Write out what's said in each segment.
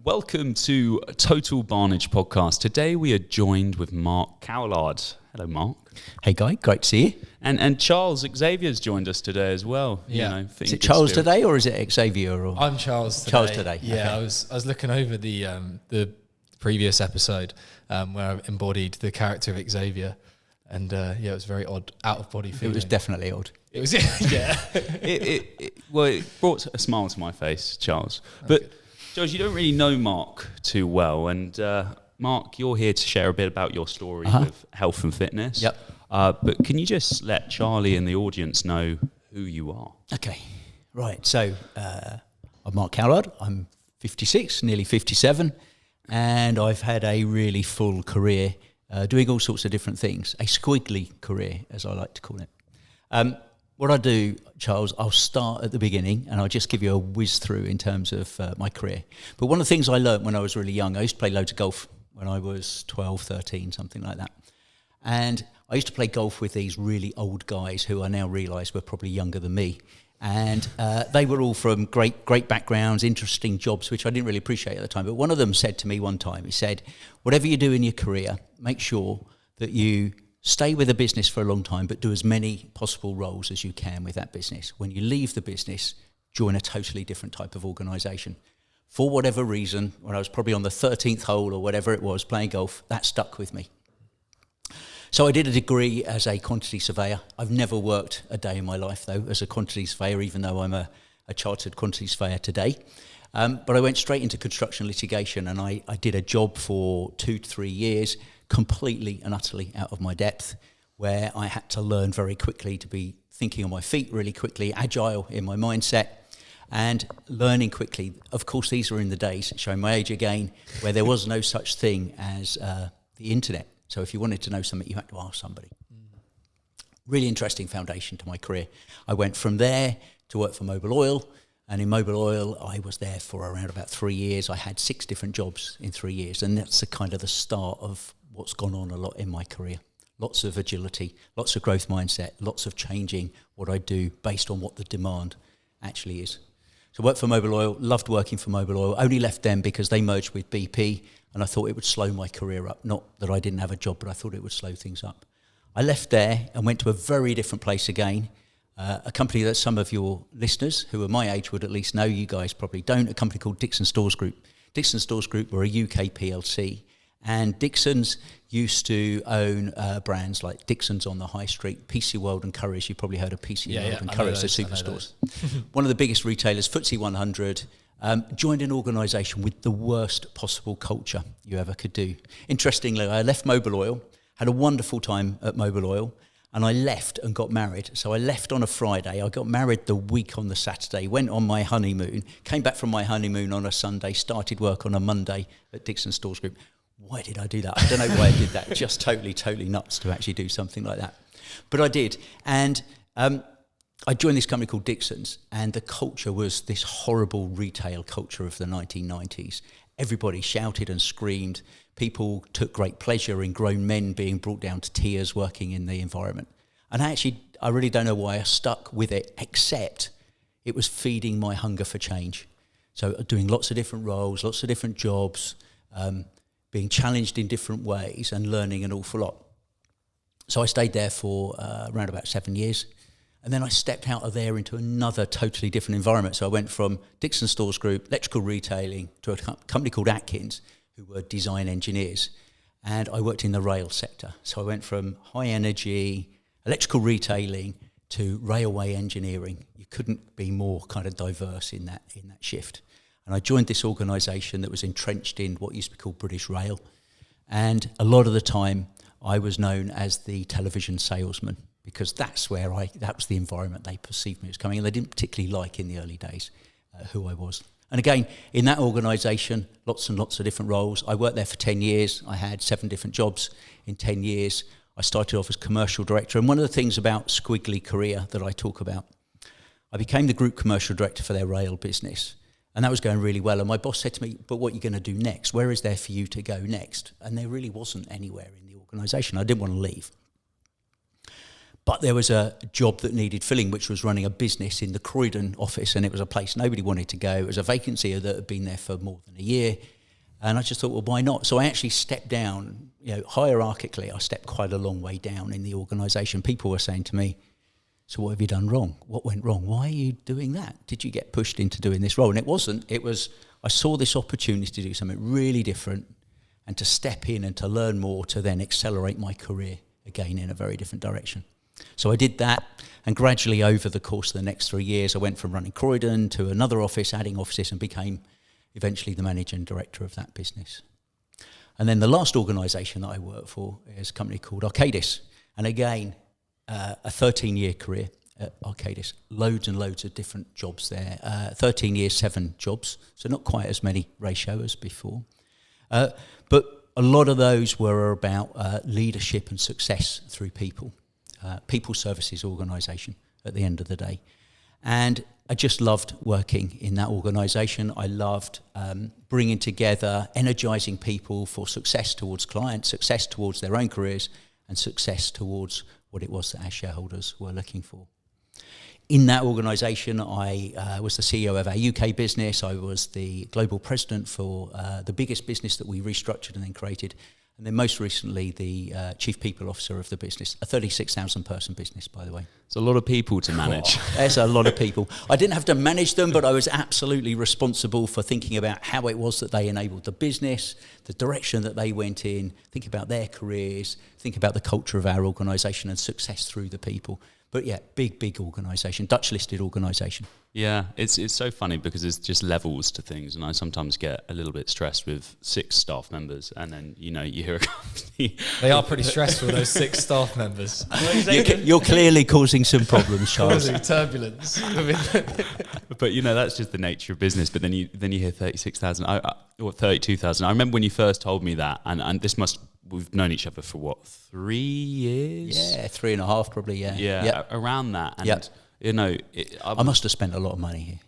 Welcome to Total Barnage podcast. Today we are joined with Mark Cowlard. Hello, Mark. Hey, Guy. Great to see you. And Charles Xavier's joined us today as well. Yeah. Is it Charles today or is it Xavier? Or? I'm Charles today. Charles today. Yeah, okay. I was looking over the previous episode where I embodied the character of Xavier, and it was very odd, out of body feeling. It was definitely odd. It was, yeah. it brought a smile to my face, Charles. But Charles, you don't really know Mark too well, and Mark, you're here to share a bit about your story with health and fitness. Yep. But can you just let Charlie and the audience know who you are? Okay, right. So I'm Mark Cowlard. I'm 56, nearly 57, and I've had a really full career doing all sorts of different things, a squiggly career, as I like to call it. What I do, Charles, I'll start at the beginning and I'll just give you a whiz through in terms of my career. But one of the things I learned when I was really young, I used to play loads of golf when I was 12, 13, something like that. And I used to play golf with these really old guys who I now realise were probably younger than me. And they were all from great backgrounds, interesting jobs, which I didn't really appreciate at the time. But one of them said to me one time, he said, whatever you do in your career, make sure that you stay with a business for a long time, but do as many possible roles as you can with that business. When you leave the business, join a totally different type of organisation. For whatever reason, when I was probably on the 13th hole or whatever it was, playing golf, that stuck with me. So I did a degree as a quantity surveyor. I've never worked a day in my life, though, as a quantity surveyor, even though I'm a chartered quantity surveyor today. But I went straight into construction litigation, and I did a job for 2 to 3 years, completely and utterly out of my depth, where I had to learn very quickly to be thinking on my feet really quickly, agile in my mindset, and learning quickly. Of course, these were in the days, showing my age again, where there was no such thing as the internet. So if you wanted to know something, you had to ask somebody. Really interesting foundation to my career. I went from there to work for Mobil Oil, and in Mobil Oil, I was there for around about 3 years. I had 6 different jobs in 3 years, and that's the kind of the start of what's gone on a lot in my career. Lots of agility, lots of growth mindset, lots of changing what I do based on what the demand actually is. So I worked for Mobil Oil, loved working for Mobil Oil, only left them because they merged with BP, and I thought it would slow my career up. Not that I didn't have a job, but I thought it would slow things up. I left there and went to a very different place again, a company that some of your listeners, who are my age, would at least know. You guys probably don't. A company called Dixon Stores Group. Dixon Stores Group were a UK PLC, and Dixon's used to own brands like Dixon's on the High Street, PC World and Currys. You've probably heard of PC World and Currys, they're superstores. One of the biggest retailers, FTSE 100, joined an organisation with the worst possible culture you ever could do. Interestingly, I left Mobil Oil, had a wonderful time at Mobil Oil, and I left and got married. So I left on a Friday, I got married the week on the Saturday, went on my honeymoon, came back from my honeymoon on a Sunday, started work on a Monday at Dixon Stores Group. Why did I do that? I don't know why I did that. Just totally nuts to actually do something like that. But I did. And I joined this company called Dixon's, and the culture was this horrible retail culture of the 1990s. Everybody shouted and screamed. People took great pleasure in grown men being brought down to tears working in the environment. And I really don't know why I stuck with it, except it was feeding my hunger for change. So doing lots of different roles, lots of different jobs, being challenged in different ways and learning an awful lot. So I stayed there for around about 7 years. And then I stepped out of there into another totally different environment. So I went from Dixon Stores Group, electrical retailing, to a company called Atkins, who were design engineers. And I worked in the rail sector. So I went from high energy, electrical retailing to railway engineering. You couldn't be more kind of diverse in that shift. And I joined this organisation that was entrenched in what used to be called British Rail. And a lot of the time, I was known as the television salesman, because that was the environment they perceived me as coming, and they didn't particularly like in the early days who I was. And again, in that organisation, lots and lots of different roles. I worked there for 10 years. I had 7 different jobs in 10 years. I started off as commercial director. And one of the things about squiggly career that I talk about, I became the group commercial director for their rail business. And that was going really well. And my boss said to me, but what are you going to do next? Where is there for you to go next? And there really wasn't anywhere in the organisation. I didn't want to leave. But there was a job that needed filling, which was running a business in the Croydon office, and it was a place nobody wanted to go. It was a vacancy that had been there for more than a year. And I just thought, well, why not? So I actually stepped down, hierarchically, I stepped quite a long way down in the organisation. People were saying to me, so what have you done wrong? What went wrong? Why are you doing that? Did you get pushed into doing this role? And it wasn't. It was, I saw this opportunity to do something really different and to step in and to learn more to then accelerate my career again in a very different direction. So I did that, and gradually over the course of the next 3 years, I went from running Croydon to another office, adding offices, and became eventually the managing director of that business. And then the last organisation that I worked for is a company called Arcadis. And again, a 13-year career at Arcadis. Loads and loads of different jobs there. 13 years, 7 jobs. So not quite as many ratio as before. But a lot of those were about leadership and success through people. People services organisation at the end of the day. And I just loved working in that organisation. I loved bringing together, energising people for success towards clients, success towards their own careers, and success towards what it was that our shareholders were looking for. In that organisation, I was the CEO of our UK business. I was the global president for the biggest business that we restructured and then created. And then most recently, the chief people officer of the business, a 36,000 person business, by the way. It's a lot of people to manage. There's a lot of people. I didn't have to manage them, but I was absolutely responsible for thinking about how it was that they enabled the business, the direction that they went in, think about their careers, think about the culture of our organisation and success through the people. But yeah, big organisation, Dutch listed organisation. Yeah, it's so funny because there's just levels to things, and I sometimes get a little bit stressed with 6 staff members, and then you hear a company. They are pretty stressful, those 6 staff members. You're clearly causing some problems, Charles. Causing turbulence. But that's just the nature of business. But then you hear 36,000 or 32,000. I remember when you first told me that, and we've known each other for what, 3 years? Yeah, 3.5 probably. Yeah, yeah, around that. And I must have spent a lot of money here.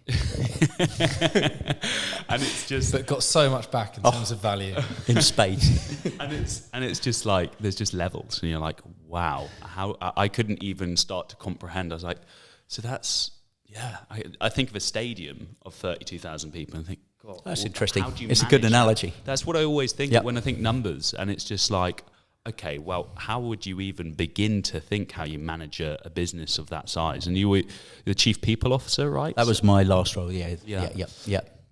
And it's just but got so much back in terms of value in spades. and it's just like there's just levels, and you're like, wow, how I couldn't even start to comprehend. I was like, so that's I think of a stadium of 32,000 people and think, God, that's interesting. It's a good analogy. That? That's what I always think when I think numbers, and it's just like, okay, well, how would you even begin to think how you manage a business of that size? And you were the chief people officer, right? That was my last role, yeah.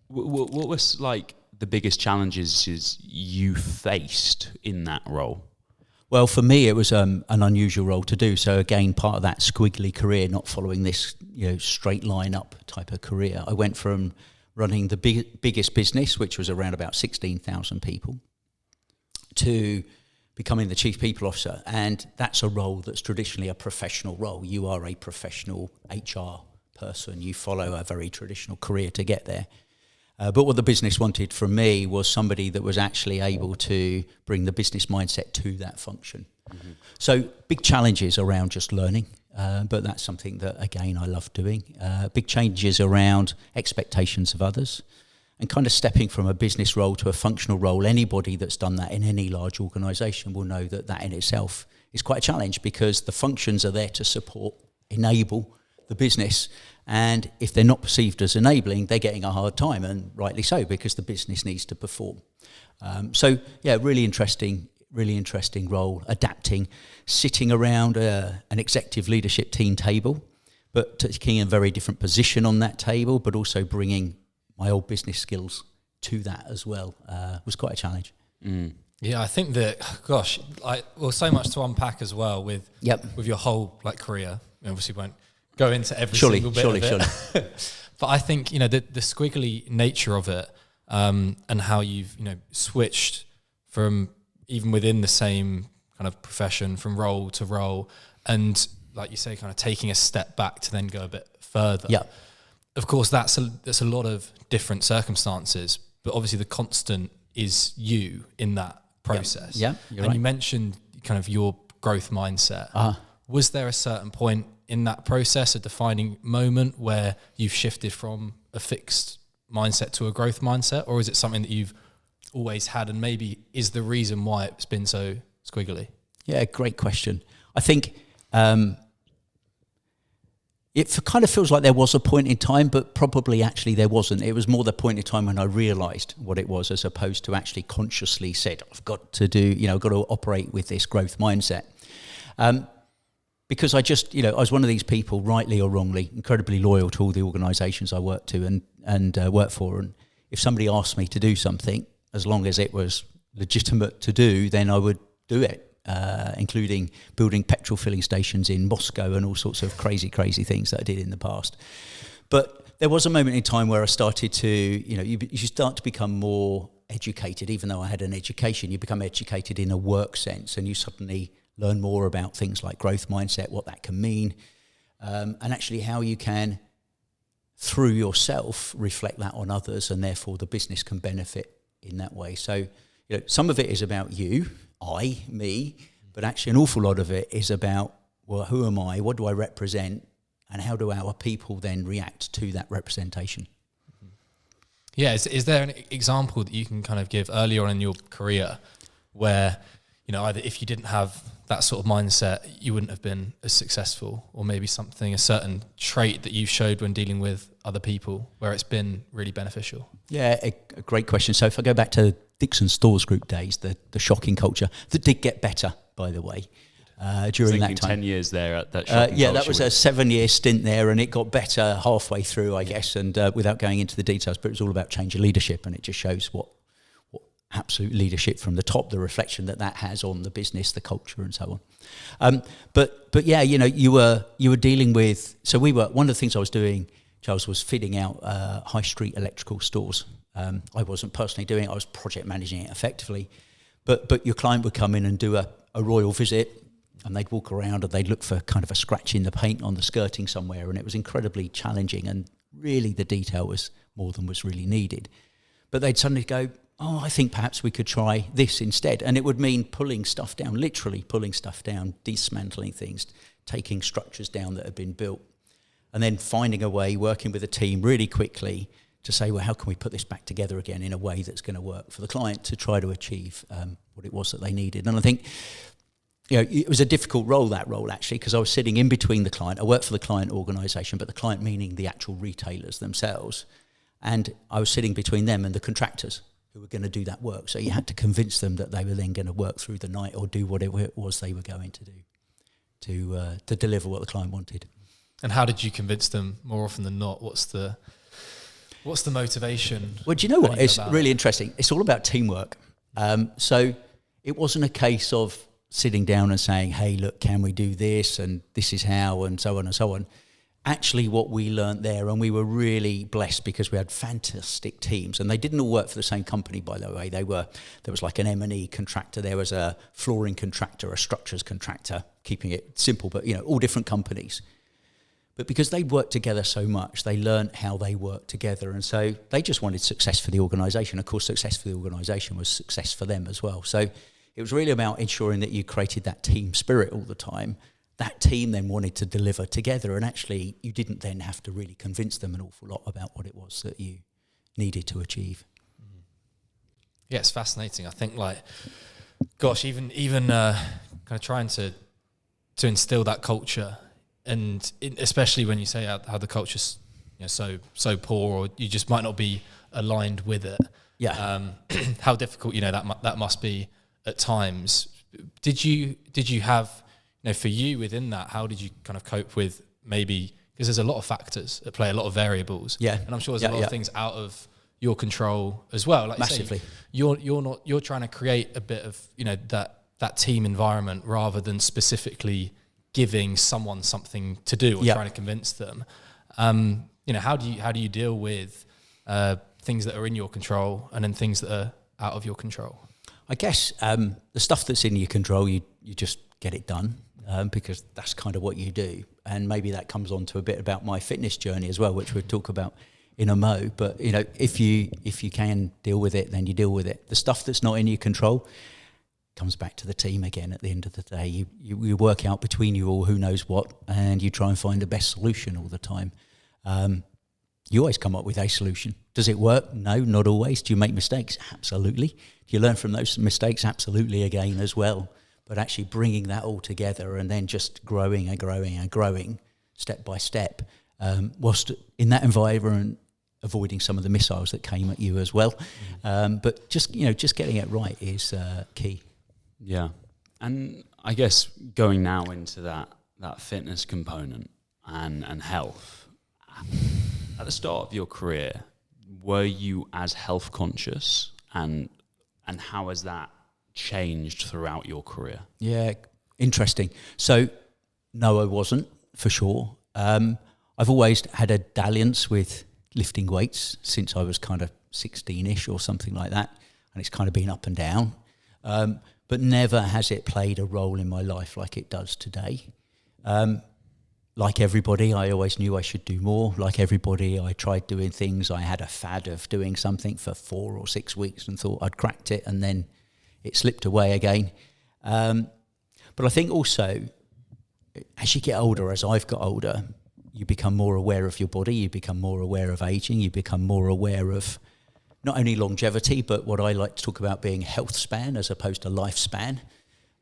What was like the biggest challenges you faced in that role? Well, for me, it was an unusual role to do. So again, part of that squiggly career, not following this straight line up type of career. I went from running the biggest business, which was around about 16,000 people, to becoming the chief people officer. And that's a role that's traditionally a professional role. You are a professional HR person. You follow a very traditional career to get there. But what the business wanted from me was somebody that was actually able to bring the business mindset to that function. Mm-hmm. So big challenges around just learning, but that's something that, again, I love doing. Big changes around expectations of others and kind of stepping from a business role to a functional role. Anybody that's done that in any large organisation will know that that in itself is quite a challenge because the functions are there to support, enable the business. And if they're not perceived as enabling, they're getting a hard time, and rightly so, because the business needs to perform. Really interesting role, adapting, sitting around an executive leadership team table, but taking a very different position on that table, but also bringing my old business skills to that as well was quite a challenge. Mm. Yeah, I think that, so much to unpack as well with your whole career. Obviously, won't go into every single bit of it. But I think the squiggly nature of it, and how you've switched from even within the same kind of profession from role to role, and like you say, kind of taking a step back to then go a bit further. Yeah, of course, that's a lot of different circumstances, but obviously the constant is you in that process. Yeah, and right. You mentioned kind of your growth mindset. Was there a certain point in that process, a defining moment where you've shifted from a fixed mindset to a growth mindset, or is it something that you've always had and maybe is the reason why it's been so squiggly? Yeah, great question. I think it kind of feels like there was a point in time, but probably actually there wasn't. It was more the point in time when I realised what it was, as opposed to actually consciously said, I've got to do, I've got to operate with this growth mindset. Because I just, I was one of these people, rightly or wrongly, incredibly loyal to all the organisations I worked to and worked for. And if somebody asked me to do something, as long as it was legitimate to do, then I would do it. Including building petrol filling stations in Moscow and all sorts of crazy things that I did in the past. But there was a moment in time where I started to, you start to become more educated. Even though I had an education, you become educated in a work sense, and you suddenly learn more about things like growth mindset, what that can mean, and actually how you can, through yourself, reflect that on others, and therefore the business can benefit in that way. So, some of it is about you, me, but actually an awful lot of it is about, well, who am I, what do I represent, and how do our people then react to that representation? Yeah, is there an example that you can kind of give earlier on in your career where, either if you didn't have that sort of mindset, you wouldn't have been as successful, or maybe a certain trait that you showed when dealing with other people where it's been really beneficial? Yeah, a great question. So if I go back to Dixon Stores Group days, the shocking culture, that did get better, by the way, during that time. 10 years there at that shocking culture. That was a 7-year stint there, and it got better halfway through, I guess, and without going into the details, but it was all about change of leadership, and it just shows what absolute leadership from the top, the reflection that has on the business, the culture, and so on. But yeah, you were dealing with. So one of the things I was doing, Charles, was fitting out high street electrical stores. I wasn't personally doing it; I was project managing it effectively. But your client would come in and do a royal visit, and they'd walk around and they'd look for kind of a scratch in the paint on the skirting somewhere, and it was incredibly challenging. And really, the detail was more than was really needed. But they'd suddenly go, I think perhaps we could try this instead. And it would mean pulling stuff down, literally pulling stuff down, dismantling things, taking structures down that had been built, and then finding a way, working with a team really quickly to say, well, how can we put this back together again in a way that's going to work for the client to try to achieve what it was that they needed. And I think, it was a difficult role actually, because I was sitting in between the client. I worked for the client organisation, but the client meaning the actual retailers themselves. And I was sitting between them and the contractors who were going to do that work. So you had to convince them that they were then going to work through the night or do whatever it was they were going to do to deliver what the client wanted. And how did you convince them more often than not? What's the motivation? Well, do you know what? It's really interesting. It's all about teamwork. So it wasn't a case of sitting down and saying, hey, look, can we do this? And this is how, and so on and so on. Actually, what we learnt there, and we were really blessed because we had fantastic teams, and they didn't all work for the same company, by the way. There was like an M&E contractor, there was a flooring contractor, a structures contractor, keeping it simple, but all different companies. But because they worked together so much, they learnt how they worked together, and so they just wanted success for the organisation. Of course, success for the organisation was success for them as well. So it was really about ensuring that you created that team spirit all the time. That team then wanted to deliver together, and actually you didn't then have to really convince them an awful lot about what it was that you needed to achieve. Yeah, it's fascinating. I think even kind of trying to instill that culture, and especially when you say how the culture's so poor, or you just might not be aligned with it. Yeah. How difficult that must be at times. Did you have, for you within that, how did you kind of cope with, maybe, because there's a lot of factors at play, a lot of variables, and I'm sure there's a lot of things out of your control as well. Like massively, you're trying to create a bit of that team environment rather than specifically giving someone something to do or trying to convince them. How do you deal with things that are in your control and then things that are out of your control? I guess the stuff that's in your control, you just get it done. Because that's kind of what you do. And maybe that comes on to a bit about my fitness journey as well, which we'll talk about in a mo. But, if you can deal with it, then you deal with it. The stuff that's not in your control comes back to the team again at the end of the day. You work out between you all who knows what, and you try and find the best solution all the time. You always come up with a solution. Does it work? No, not always. Do you make mistakes? Absolutely. Do you learn from those mistakes? Absolutely again as well. But actually bringing that all together and then just growing and growing and growing step by step, whilst in that environment, avoiding some of the missiles that came at you as well. But just getting it right is key. Yeah. And I guess going now into that fitness component and health, at the start of your career, were you as health conscious, and how has that changed throughout your career? Yeah, interesting. So no, I wasn't, for sure. I've always had a dalliance with lifting weights since I was kind of 16-ish or something like that, and it's kind of been up and down. But never has it played a role in my life like it does today. Like everybody, I always knew I should do more. Like everybody, I tried doing things. I had a fad of doing something for 4 or 6 weeks and thought I'd cracked it, and then it slipped away again. But I think also, as you get older, as I've got older, you become more aware of your body, you become more aware of aging, you become more aware of not only longevity, but what I like to talk about being health span as opposed to lifespan.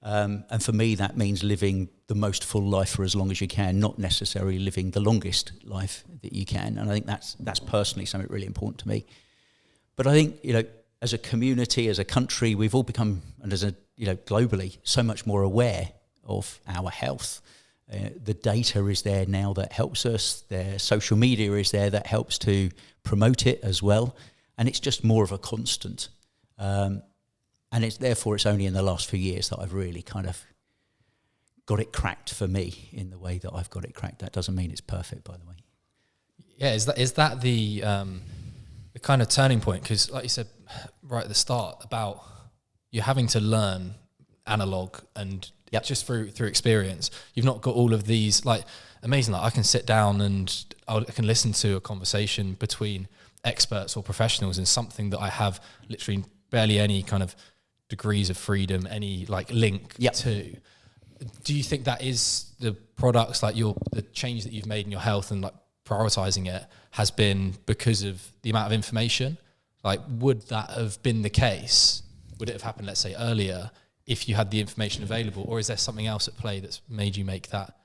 And for me, that means living the most full life for as long as you can, not necessarily living the longest life that you can. And I think that's personally something really important to me. But I think, as a community, as a country, we've all become, and as globally, so much more aware of our health. The data is there now that helps us. The social media is there that helps to promote it as well. And it's just more of a constant. And it's only in the last few years that I've really kind of got it cracked for me in the way that I've got it cracked. That doesn't mean it's perfect, by the way. Yeah, is that the kind of turning point? Because like you said right at the start about you having to learn analog and just through experience, you've not got all of these, like, amazing. Like, I can sit down and I can listen to a conversation between experts or professionals in something that I have literally barely any kind of degrees of freedom, any like link to. Do you think that is the products, like the change that you've made in your health and like prioritizing it has been because of the amount of information? Like, would that have been the case? Would it have happened, let's say, earlier if you had the information available, or is there something else at play that's made you make that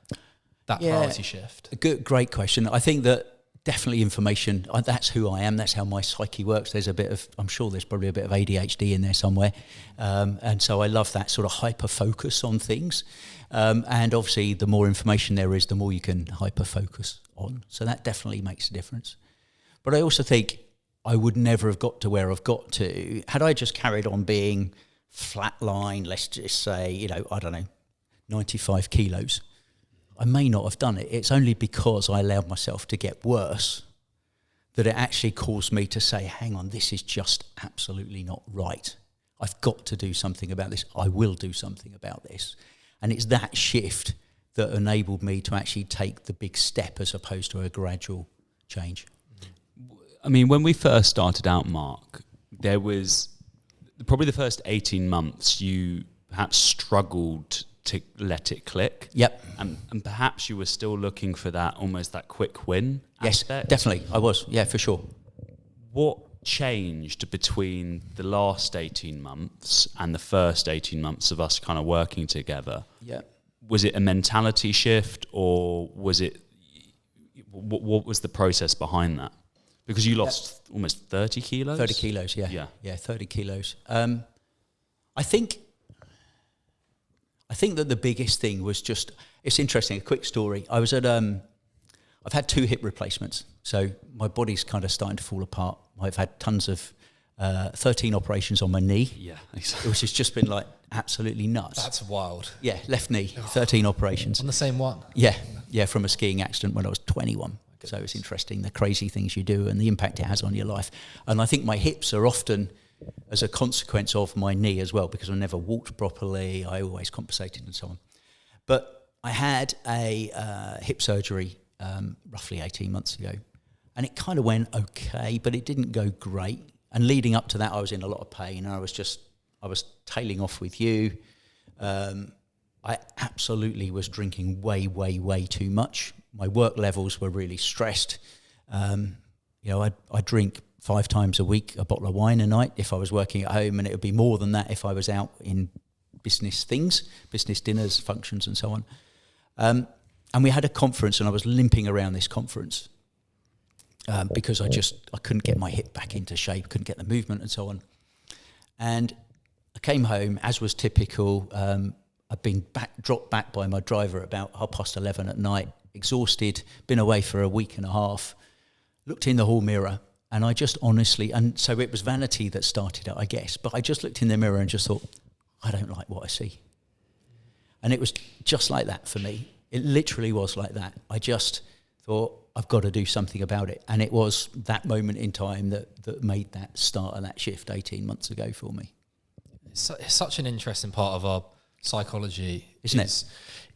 priority shift? Great question. I think that definitely information, that's who I am, that's how my psyche works. I'm sure there's probably a bit of ADHD in there somewhere. And so I love that sort of hyper focus on things. And obviously the more information there is, the more you can hyper focus on. So that definitely makes a difference. But I also think I would never have got to where I've got to had I just carried on being flatline, let's just say, 95 kilos. I may not have done it. It's only because I allowed myself to get worse that it actually caused me to say, hang on, this is just absolutely not right. I've got to do something about this. I will do something about this. And it's that shift that enabled me to actually take the big step as opposed to a gradual change. I mean, when we first started out, Mark, there was probably the first 18 months you perhaps struggled to let it click. Yep. And perhaps you were still looking for that, almost that quick win aspect. Yes, definitely. I was. Yeah, for sure. What changed between the last 18 months and the first 18 months of us kind of working together? Yeah. Was it a mentality shift, or was it, what was the process behind that? Because you lost almost 30 kilos? 30 kilos, yeah. Yeah, 30 kilos. I think that the biggest thing was just, it's interesting, a quick story. I was at, I've had 2 hip replacements, so my body's kind of starting to fall apart. I've had tons of 13 operations on my knee. Yeah, exactly. Which has just been like absolutely nuts. That's wild. Yeah, left knee, 13 operations. On the same one? Yeah, from a skiing accident when I was 21. So it's interesting, the crazy things you do and the impact it has on your life. And I think my hips are often as a consequence of my knee as well, because I never walked properly, I always compensated and so on. But I had a hip surgery roughly 18 months ago, and it kind of went okay, but it didn't go great. And leading up to that, I was in a lot of pain, and I was tailing off with you. I absolutely was drinking way, way, way too much. My work levels were really stressed. I drink 5 times a week a bottle of wine a night if I was working at home, and it would be more than that if I was out in business things, business dinners, functions, and so on. we had a conference, and I was limping around this conference because I couldn't get my hip back into shape, couldn't get the movement and so on. And I came home, as was typical. I'd been dropped back by my driver at about 11:30 at night, exhausted, been away for a week and a half, looked in the hall mirror, and I just honestly, and so it was vanity that started it, I guess, but I just looked in the mirror and just thought, I don't like what I see. And it was just like that for me. It literally was like that. I just thought, I've got to do something about it. And it was that moment in time that made that start of that shift 18 months ago for me. It's such an interesting part of our psychology, isn't it?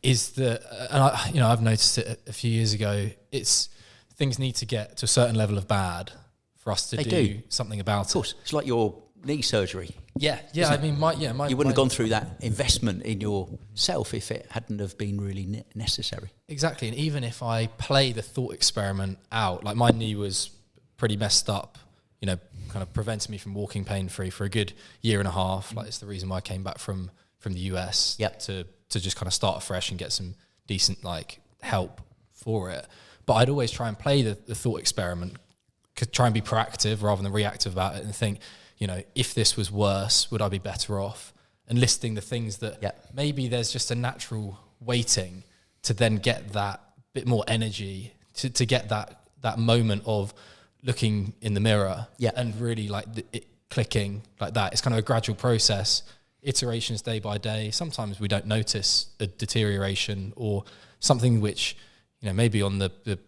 Is that, and I've noticed it a few years ago. It's things need to get to a certain level of bad for us to do something about it. Of course, it's like your knee surgery. Yeah. I mean, you wouldn't have gone through that investment in yourself if it hadn't have been really necessary. Exactly, and even if I play the thought experiment out, like my knee was pretty messed up, kind of prevented me from walking pain-free for a good year and a half. Like, it's the reason why I came back from the US to just kind of start afresh and get some decent help for it. But I'd always try and play the thought experiment, try and be proactive rather than reactive about it, and think, if this was worse, would I be better off? And listing the things that maybe there's just a natural waiting to then get that bit more energy, to get that moment of looking in the mirror and really it clicking like that. It's kind of a gradual process, iterations day by day. Sometimes we don't notice a deterioration or something which, maybe on the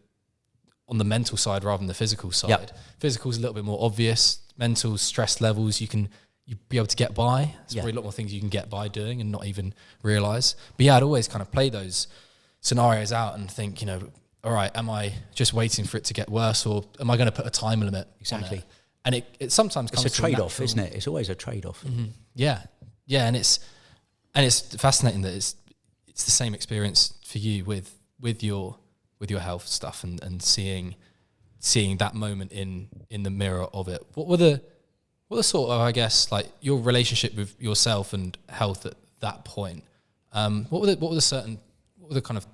mental side rather than the physical side. Physical is a little bit more obvious. Mental stress levels, you'd be able to get by. There's probably a lot more things you can get by doing and not even realise. But I'd always kind of play those scenarios out and think, all right, am I just waiting for it to get worse, or am I going to put a time limit on it? And it sometimes comes. It's a trade-off, isn't it? It's always a trade-off. Mm-hmm. Yeah, and it's fascinating that it's the same experience for you with your health stuff and seeing that moment in the mirror of it. What were the sort of, I guess, your relationship with yourself and health at that point? What were the kind of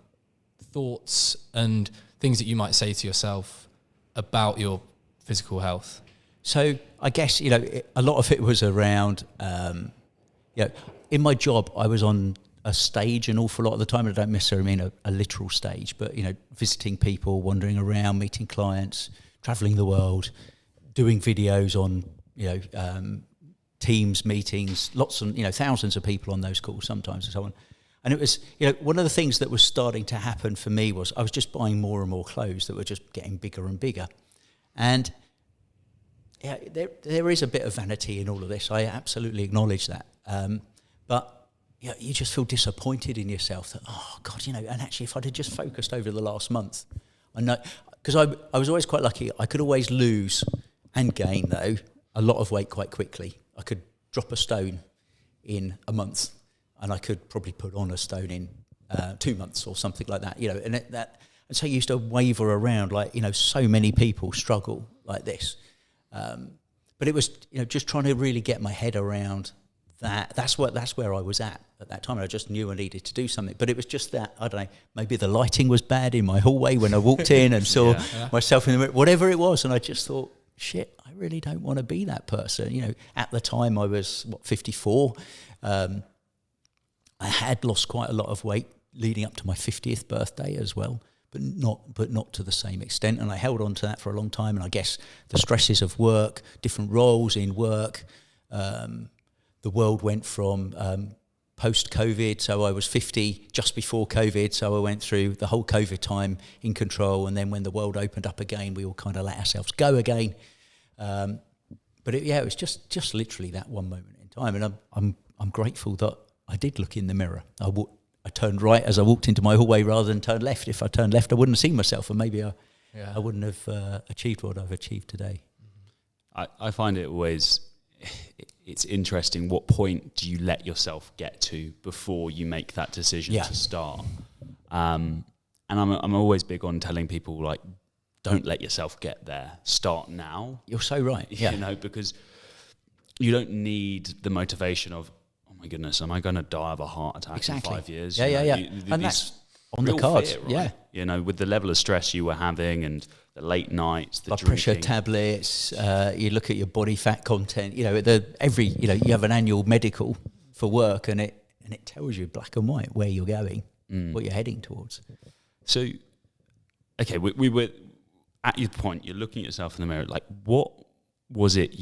thoughts and things that you might say to yourself about your physical health? So I guess, a lot of it was around, in my job, I was on a stage an awful lot of the time. I don't necessarily mean a literal stage, but, visiting people, wandering around, meeting clients, traveling the world, doing videos on, Teams meetings, lots of, thousands of people on those calls sometimes and so on. And it was, one of the things that was starting to happen for me was I was just buying more and more clothes that were just getting bigger and bigger. And there is a bit of vanity in all of this. I absolutely acknowledge that. But you just feel disappointed in yourself that, oh God, and actually if I'd have just focused over the last month, I know, because I was always quite lucky. I could always lose and gain, though, a lot of weight quite quickly. I could drop a stone in a month, and I could probably put on a stone in 2 months or something like that. And so I used to waver around so many people struggle like this. But it was, just trying to really get my head around that. That's where I was at that time. I just knew I needed to do something. But it was just that, I don't know, maybe the lighting was bad in my hallway when I walked in and saw myself in the mirror, whatever it was. And I just thought, shit, I really don't want to be that person. At the time I was, 54. I had lost quite a lot of weight leading up to my 50th birthday as well, but not to the same extent. And I held on to that for a long time. And I guess the stresses of work, different roles in work, the world went from post-COVID, so I was 50 just before COVID, so I went through the whole COVID time in control, and then when the world opened up again, we all kind of let ourselves go again. But it was just literally that one moment in time, and I'm grateful that I did look in the mirror. I turned right as I walked into my hallway rather than turned left. If I turned left, I wouldn't have seen myself, and maybe I wouldn't have achieved what I've achieved today. I find it always... It's interesting, what point do you let yourself get to before you make that decision to start? And I'm always big on telling people, don't let yourself get there. Start now. You're so right. Yeah. Because you don't need the motivation of, oh my goodness, am I going to die of a heart attack in 5 years? Yeah. And that's on the cards. Fear, right? Yeah. You know, with the level of stress you were having and the late nights, the blood drinking. pressure tablets, you look at your body fat content, you know, you have an annual medical for work, and it tells you black and white where you're going, what you're heading towards. So, okay, we were at your point, you're looking at yourself in the mirror, like, what was it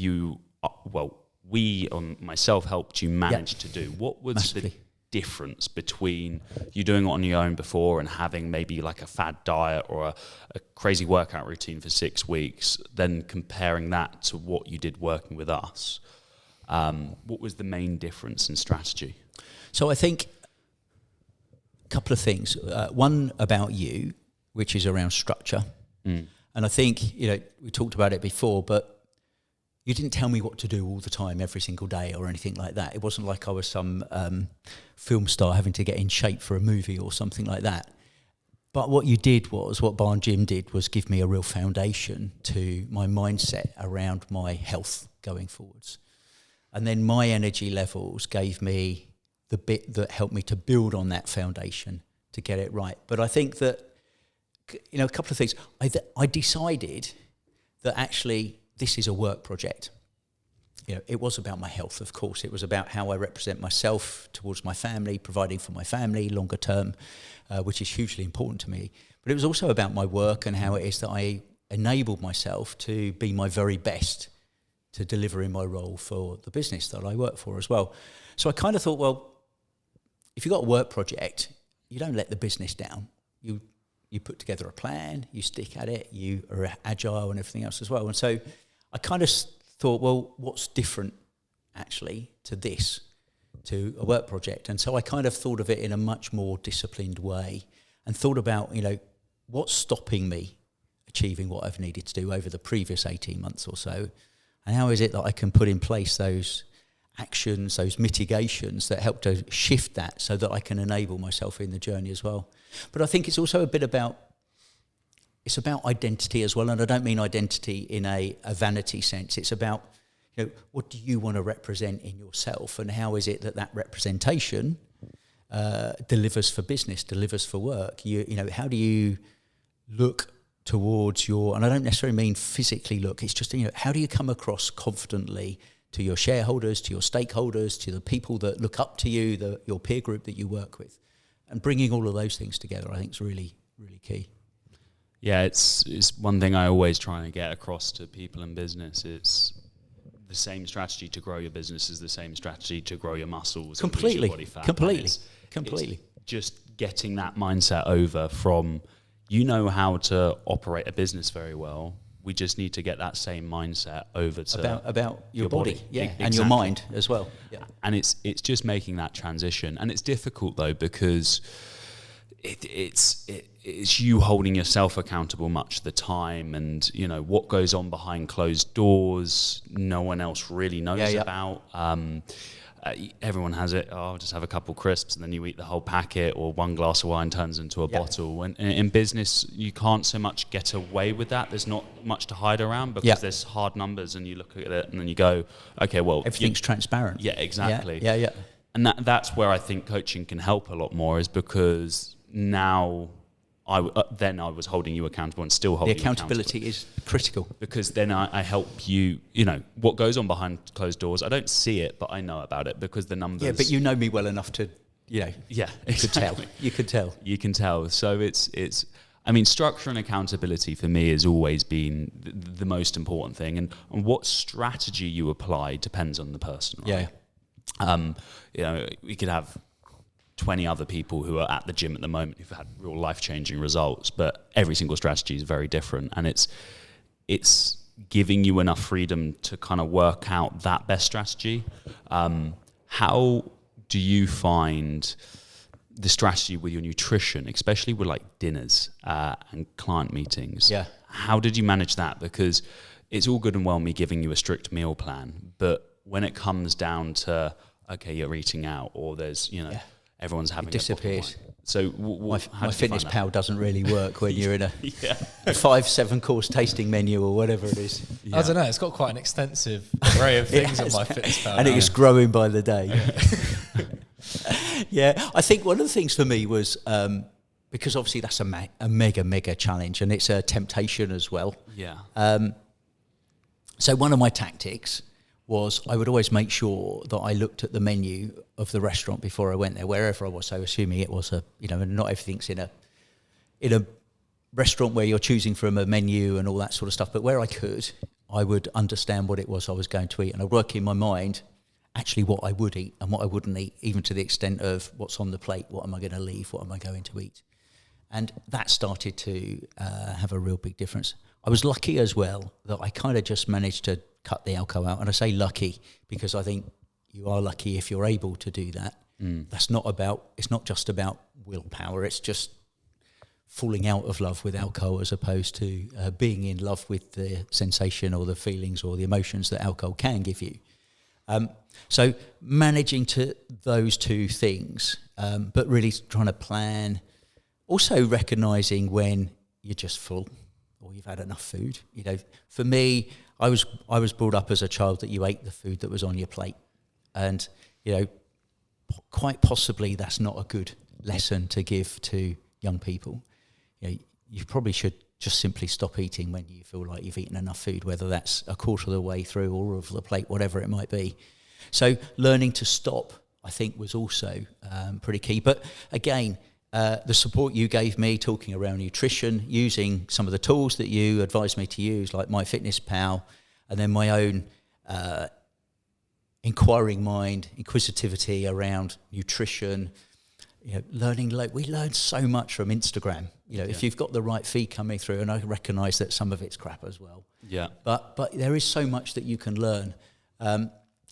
myself helped you manage to do? What was Massively. the difference between you doing it on your own before and having maybe like a fad diet or a crazy workout routine for 6 weeks, then comparing that to what you did working with us? What was the main difference in strategy? So I think a couple of things. One about you, which is around structure. And I think, you know, we talked about it before, but you didn't tell me what to do all the time, every single day or anything like that. It wasn't like I was some film star having to get in shape for a movie or something like that. But what you did was, what Barn Gym did was give me a real foundation to my mindset around my health going forwards. And then my energy levels gave me the bit that helped me to build on that foundation to get it right. But I think that, you know, a couple of things. I decided that actually this is a work project. You know, it was about my health, of course. It was about how I represent myself towards my family, providing for my family longer term, which is hugely important to me. But it was also about my work and how it is that I enabled myself to be my very best to deliver in my role for the business that I work for as well. So I kind of thought, well, if you've got a work project, you don't let the business down. You put together a plan, you stick at it, you are agile and everything else as well. And so I kind of thought, well, what's different actually to this, to a work project? And so I kind of thought of it in a much more disciplined way and thought about, you know, what's stopping me achieving what I've needed to do over the previous 18 months or so, and how is it that I can put in place those actions, those mitigations that help to shift that so that I can enable myself in the journey as well. But I think it's also a bit about, it's about identity as well, and I don't mean identity in a vanity sense. It's about, you know, what do you want to represent in yourself, and how is it that representation delivers for business, delivers for work? You know, how do you look towards your, and I don't necessarily mean physically look, it's just, you know, how do you come across confidently to your shareholders, to your stakeholders, to the people that look up to you, your peer group that you work with? And bringing all of those things together, I think, is really, really key. Yeah, it's one thing I always try and get across to people in business. It's the same strategy to grow your business is the same strategy to grow your muscles. Completely, and lose your body fat. completely. It's just getting that mindset over from, you know how to operate a business very well. We just need to get that same mindset over to about your body. Yeah, Exactly. and your mind as well. Yeah. And it's just making that transition, and it's difficult though because it's you holding yourself accountable much of the time, and you know what goes on behind closed doors. No one else really knows about. Everyone has it. Oh, I'll just have a couple crisps, and then you eat the whole packet, or one glass of wine turns into a bottle. And in business, you can't so much get away with that. There's not much to hide around because there's hard numbers, and you look at it and then you go, okay, well, everything's transparent. Yeah, exactly. Yeah. And that's where I think coaching can help a lot more, is because now then I was holding you accountable and still holding you accountable. The accountability is critical. Because then I help you, you know, what goes on behind closed doors. I don't see it, but I know about it because the numbers... Yeah, but you know me well enough to, you know... Yeah, exactly. You could tell. You can tell. So it's I mean, structure and accountability for me has always been the most important thing. And what strategy you apply depends on the person, right? Yeah. You know, we could have 20 other people who are at the gym at the moment who've had real life-changing results, but every single strategy is very different, and it's giving you enough freedom to kind of work out that best strategy. How do you find the strategy with your nutrition, especially with like dinners and client meetings? Yeah. How did you manage that? Because it's all good and well me giving you a strict meal plan, but when it comes down to, okay, you're eating out, or there's, you know, everyone's having it disappears. So my Fitness Pal doesn't really work when you're in a a 5-7 course tasting menu or whatever it is. I don't know, it's got quite an extensive array of things on my Fitness Pal. And it's growing by the day. Yeah, I think one of the things for me was because obviously that's a mega challenge, and it's a temptation as well. Yeah. So one of my tactics was I would always make sure that I looked at the menu of the restaurant before I went there, wherever I was. So assuming it was not everything's in a restaurant where you're choosing from a menu and all that sort of stuff, but where I could, I would understand what it was I was going to eat, and I'd work in my mind actually what I would eat and what I wouldn't eat, even to the extent of what's on the plate, what am I going to leave, what am I going to eat. And that started to have a real big difference. I was lucky as well that I kind of just managed to cut the alcohol out. And I say lucky because I think you are lucky if you're able to do that. It's not just about willpower. It's just falling out of love with alcohol as opposed to being in love with the sensation or the feelings or the emotions that alcohol can give you. So managing to those two things, but really trying to plan, also recognising when you're just full or you've had enough food. For me, I was brought up as a child that you ate the food that was on your plate, and quite possibly that's not a good lesson to give to young people. You probably should just simply stop eating when you feel like you've eaten enough food, whether that's a quarter of the way through or of the plate, whatever it might be. So learning to stop, I think, was also pretty key. But again, the support you gave me talking around nutrition, using some of the tools that you advised me to use, like MyFitnessPal, and then my own inquiring mind, inquisitivity around nutrition, learning. We learn so much from Instagram. If you've got the right feed coming through, and I recognise that some of it's crap as well. Yeah. But there is so much that you can learn.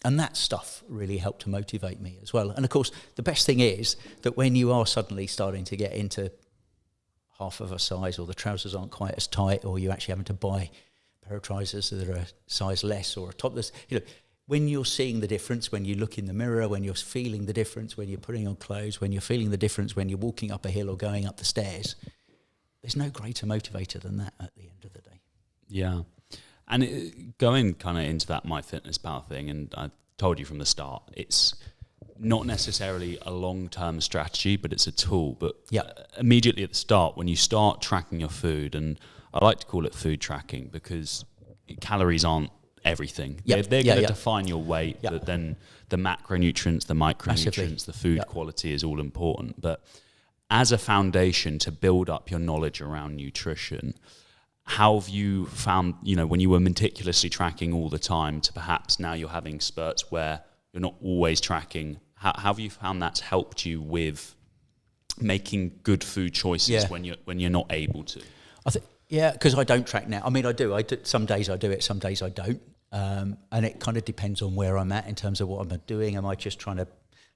And that stuff really helped to motivate me as well. And of course, the best thing is that when you are suddenly starting to get into half of a size, or the trousers aren't quite as tight, or you're actually having to buy a pair of trousers that are a size less or a topless, when you're seeing the difference, when you look in the mirror, when you're feeling the difference, when you're putting on clothes, when you're feeling the difference, when you're walking up a hill or going up the stairs, there's no greater motivator than that at the end of the day. Yeah. And going kind of into that MyFitnessPal thing, and I told you from the start, it's not necessarily a long-term strategy, but it's a tool. But immediately at the start, when you start tracking your food, and I like to call it food tracking because calories aren't everything. They're going to define your weight, but then the macronutrients, the micronutrients, the food quality is all important. But as a foundation to build up your knowledge around nutrition, how have you found, when you were meticulously tracking all the time to perhaps now you're having spurts where you're not always tracking, how have you found that's helped you with making good food choices when you're not able to? I think, because I don't track now. I mean, I do. Some days I do it, some days I don't. And it kind of depends on where I'm at in terms of what I'm doing. Am I just trying to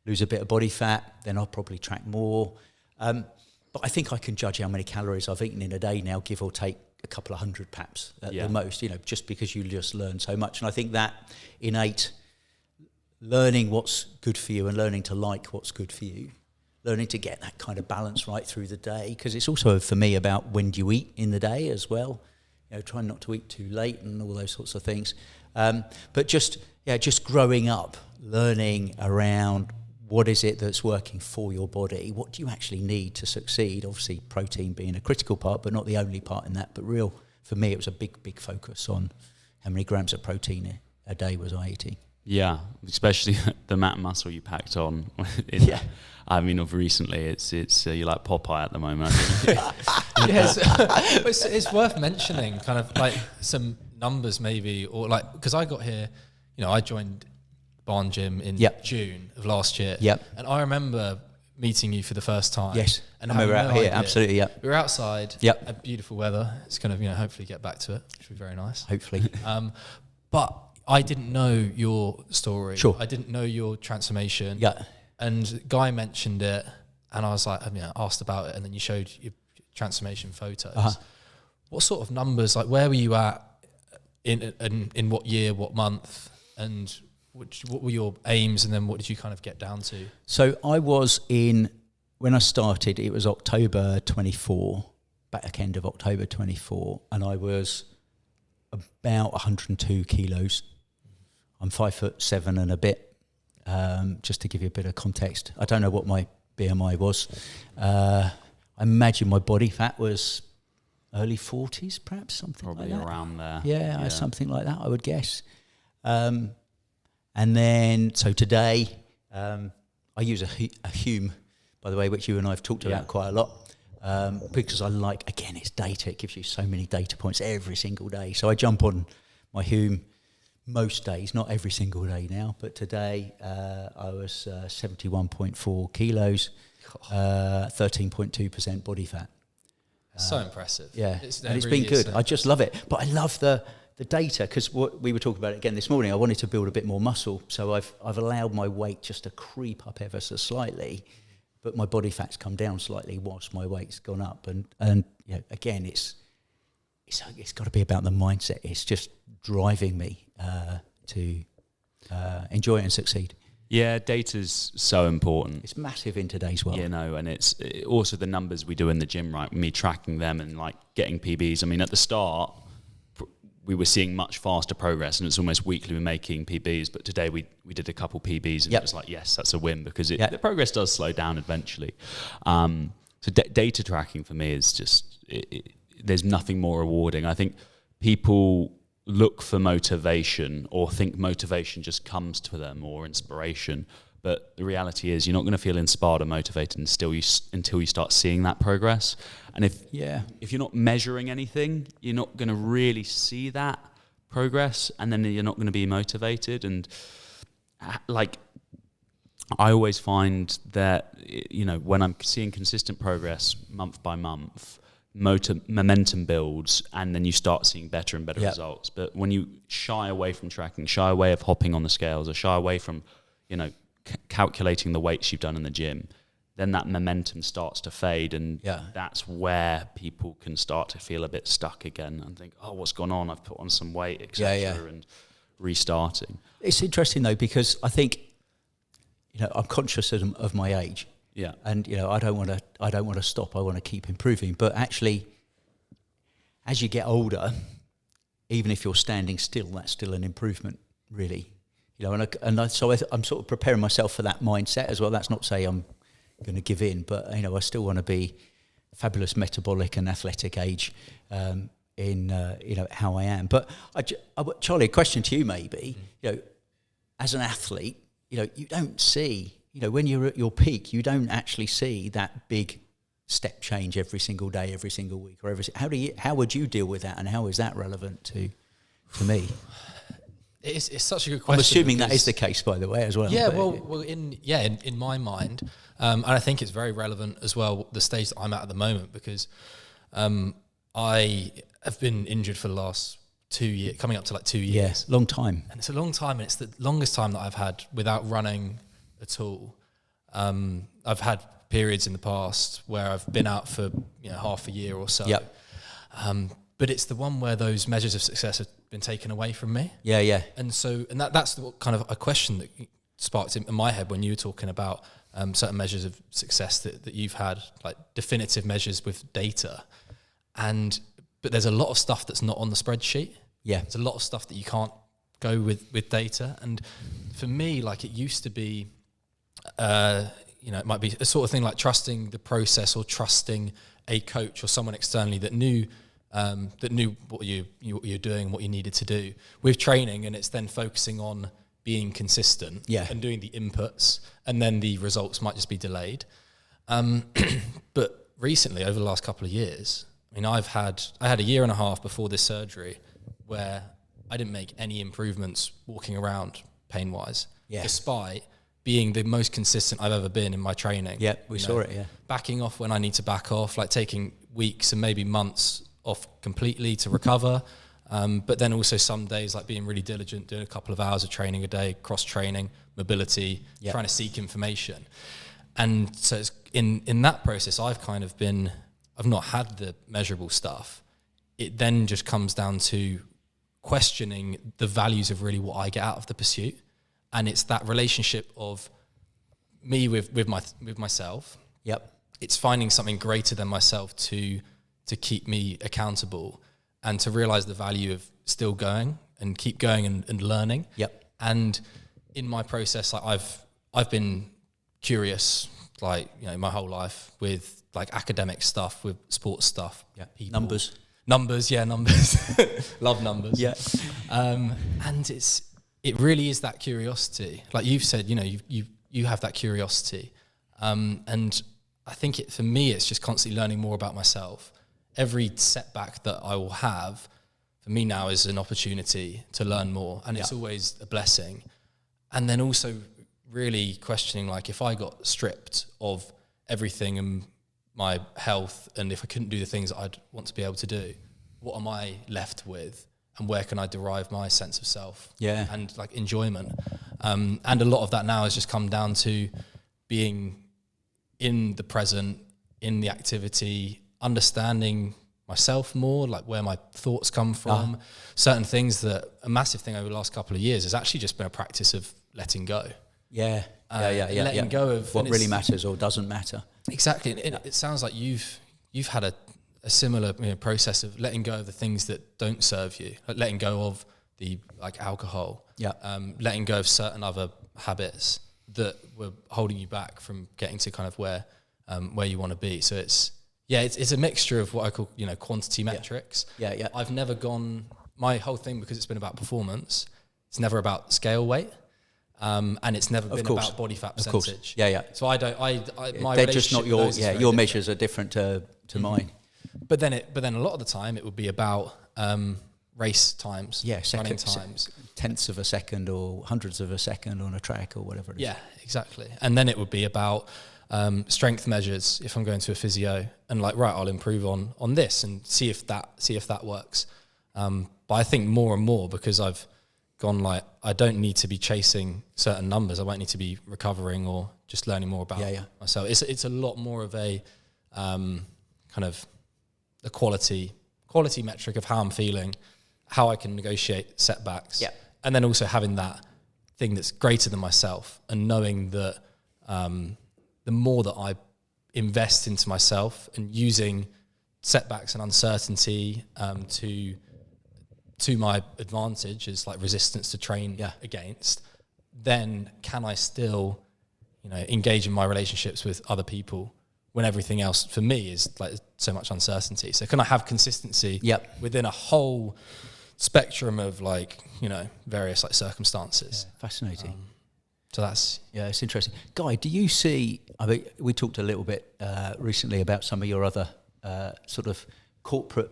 lose a bit of body fat? Then I'll probably track more. But I think I can judge how many calories I've eaten in a day now, give or take a couple of hundred perhaps at the most, just because you just learn so much. And I think that innate learning what's good for you and learning to like what's good for you, learning to get that kind of balance right through the day, because it's also for me about when do you eat in the day as well, trying not to eat too late and all those sorts of things. But just growing up, learning around what is it that's working for your body? What do you actually need to succeed? Obviously, protein being a critical part, but not the only part in that. But for me, it was a big focus on how many grams of protein a day was I eating. Yeah, especially the amount of muscle you packed on. I mean, of recently, it's you're like Popeye at the moment. It's worth mentioning, kind of like some numbers maybe, or like, because I got here, I joined Barn Gym in June of last year. And I remember meeting you for the first time. Yes. And we were out here, absolutely, We were outside, beautiful weather. It's going to, hopefully get back to it, which would be very nice. Hopefully. But I didn't know your story. Sure. I didn't know your transformation. Yeah. And Guy mentioned it, and I was like, asked about it, and then you showed your transformation photos. Uh-huh. What sort of numbers, like where were you at in what year, what month, and what were your aims, and then what did you kind of get down to? So I was when I started, it was October 24, back end of October 24, and I was about 102 kilos. I'm 5'7" and a bit, just to give you a bit of context. I don't know what my BMI was. I I imagine my body fat was early 40s, perhaps, something probably like that. Around there. Yeah, something like that, I would guess. And then, so today, I use a Hume, by the way, which you and I have talked about quite a lot, because I like, again, it's data. It gives you so many data points every single day. So I jump on my Hume most days, not every single day now, but today I was 71.4 kilos, 13.2% body fat. So impressive. Yeah, it's been good. I just love it. But I love the data, because what we were talking about it again this morning, I wanted to build a bit more muscle. So I've allowed my weight just to creep up ever so slightly, but my body fat's come down slightly whilst my weight's gone up. And you know, again, it's got to be about the mindset. It's just driving me to enjoy it and succeed. Yeah, data's so important. It's massive in today's world. You know, and it's also the numbers we do in the gym, right? Me tracking them and like getting PBs. I mean, at the start, we were seeing much faster progress, and it's almost weekly we're making PBs. But today we did a couple PBs, and it was like, yes, that's a win, because the progress does slow down eventually. So data tracking for me is just, there's nothing more rewarding. I think people look for motivation or think motivation just comes to them, or inspiration. But the reality is you're not going to feel inspired or motivated until you start seeing that progress. And if you're not measuring anything, you're not going to really see that progress, and then you're not going to be motivated. And like, I always find that, you know, when I'm seeing consistent progress month by month, momentum builds, and then you start seeing better and better results. But when you shy away from tracking, shy away of hopping on the scales, or shy away from, you know, calculating the weights you've done in the gym, then that momentum starts to fade, and that's where people can start to feel a bit stuck again and think, oh, what's gone on? I've put on some weight, etc. And restarting. It's interesting though, because I think, you know, I'm conscious of my age. Yeah. And, you know, I don't want to stop. I want to keep improving. But actually, as you get older, even if you're standing still, that's still an improvement, really. You know, so I'm sort of preparing myself for that mindset as well. That's not to say I'm going to give in, but, you know, I still want to be fabulous metabolic and athletic age in, you know, how I am. But, Charlie, a question to you maybe, you know, as an athlete, you know, you don't see, you know, when you're at your peak, you don't actually see that big step change every single day, every single week, or how would you deal with that, and how is that relevant to me? It's such a good question. I'm assuming that is the case, by the way, as well. Yeah, in my mind, and I think it's very relevant as well, the stage that I'm at the moment, because I have been injured for the last 2 years, coming up to like 2 years. Yes, long time. And it's a long time, and it's the longest time that I've had without running at all. I've had periods in the past where I've been out for, you know, half a year or so. Yep. But it's the one where those measures of success have been taken away from me. Yeah. And so, that's the kind of a question that sparked in my head when you were talking about certain measures of success that you've had, like definitive measures with data. But there's a lot of stuff that's not on the spreadsheet. Yeah. There's a lot of stuff that you can't go with data. And for me, like, it used to be, you know, it might be a sort of thing like trusting the process, or trusting a coach or someone externally that knew what you're doing, what you needed to do with training, and it's then focusing on being consistent and doing the inputs, and then the results might just be delayed. But recently, over the last couple of years, I mean, I had a year and a half before this surgery where I didn't make any improvements walking around pain-wise, despite being the most consistent I've ever been in my training. Yeah, we saw it, Backing off when I need to back off, like taking weeks and maybe months off completely to recover. But then also some days like being really diligent, doing a couple of hours of training a day, cross-training, mobility, trying to seek information. And so it's in that process, I've not had the measurable stuff. It then just comes down to questioning the values of really what I get out of the pursuit. And it's that relationship of me with myself. Yep. It's finding something greater than myself to keep me accountable, and to realize the value of still going and keep going and learning. Yep. And in my process, like I've been curious like, you know, my whole life with like academic stuff, with sports stuff. Yeah. People. Numbers. Numbers. Love numbers. Yeah. And it really is that curiosity. Like you've said, you know, you have that curiosity. And I think for me, it's just constantly learning more about myself. Every setback that I will have, for me now, is an opportunity to learn more. And it's always a blessing. And then also really questioning, like, if I got stripped of everything and my health, and if I couldn't do the things that I'd want to be able to do, what am I left with? And where can I derive my sense of self and like enjoyment? And a lot of that now has just come down to being in the present, in the activity, understanding myself more, like where my thoughts come from. Certain things that a massive thing over the last couple of years has actually just been a practice of letting go. Letting go of what really matters or doesn't matter. Exactly. It sounds like you've had a similar, you know, process of letting go of the things that don't serve you, like letting go of the like alcohol, letting go of certain other habits that were holding you back from getting to kind of where you want to be. So it's a mixture of what I call, you know, quantity metrics. I've never gone, my whole thing, because it's been about performance, it's never about scale weight. And it's never been about body fat percentage. So my they're just not your measures are different to mine. But then a lot of the time it would be about race times, running times, tenths of a second or hundreds of a second on a track or whatever it is. Yeah, exactly. And then it would be about strength measures. If I'm going to a physio and like, right, I'll improve on this and see if that works. But I think more and more, because I've gone, like, I don't need to be chasing certain numbers. I won't need to be recovering or just learning more about myself. It's a lot more of a kind of a quality metric of how I'm feeling, how I can negotiate setbacks, and then also having that thing that's greater than myself, and knowing that the more that I invest into myself and using setbacks and uncertainty to my advantage as like resistance to train against, then can I still, you know, engage in my relationships with other people when everything else for me is like so much uncertainty? So can I have consistency within a whole spectrum of, like, you know, various like circumstances? Fascinating. So that's it's interesting. Guy, do you see? I mean, we talked a little bit recently about some of your other sort of corporate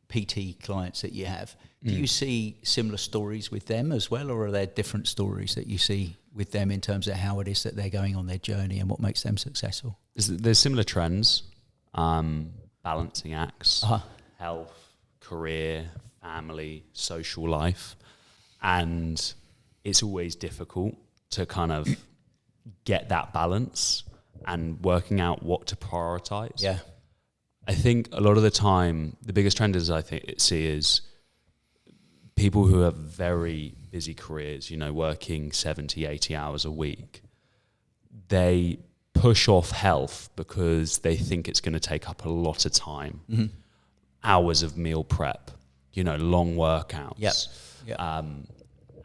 PT clients that you have. Do you see similar stories with them as well, or are there different stories that you see with them in terms of how it is that they're going on their journey and what makes them successful? There's similar trends, balancing acts, health, career, family, social life, and it's always difficult to kind of get that balance and working out what to prioritize. Yeah. I think a lot of the time, the biggest trend is see is people who have very busy careers, you know, working 70, 80 hours a week. They push off health because they think it's going to take up a lot of time, hours of meal prep, you know, long workouts.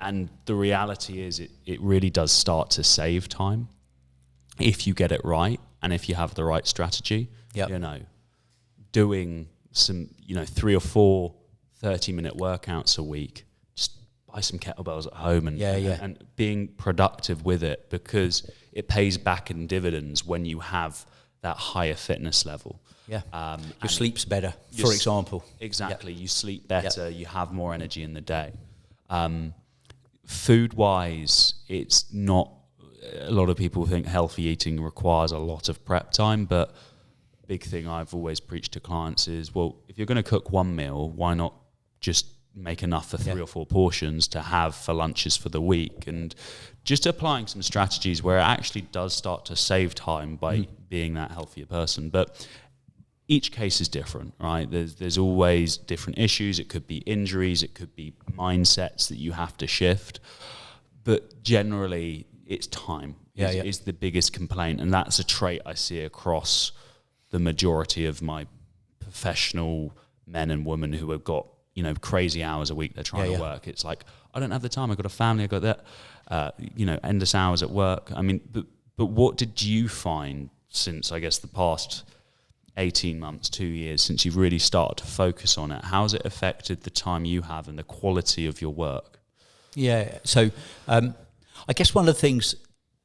And the reality is it really does start to save time if you get it right and if you have the right strategy. You know, doing some, you know, 3 or 4 30-minute workouts a week, just buy some kettlebells at home and being productive with it, because it pays back in dividends when you have that higher fitness level. Your sleep's better, for example. Exactly. You sleep better, you have more energy in the day. Food-wise, it's not, a lot of people think healthy eating requires a lot of prep time, but big thing I've always preached to clients is, well, if you're going to cook one meal, why not just make enough for 3 or 4 portions to have for lunches for the week? And just applying some strategies where it actually does start to save time by being that healthier person. But each case is different, right? There's always different issues. It could be injuries, it could be mindsets that you have to shift. But generally, it's time is the biggest complaint. And that's a trait I see across the majority of my professional men and women who have got, you know, crazy hours a week they're trying to work. It's like, I don't have the time. I've got a family. I've got that, you know, endless hours at work. I mean, But what did you find since, I guess, the past 18 months, 2 years, since you've really started to focus on it? How's it affected the time you have and the quality of your work? Yeah, so I guess one of the things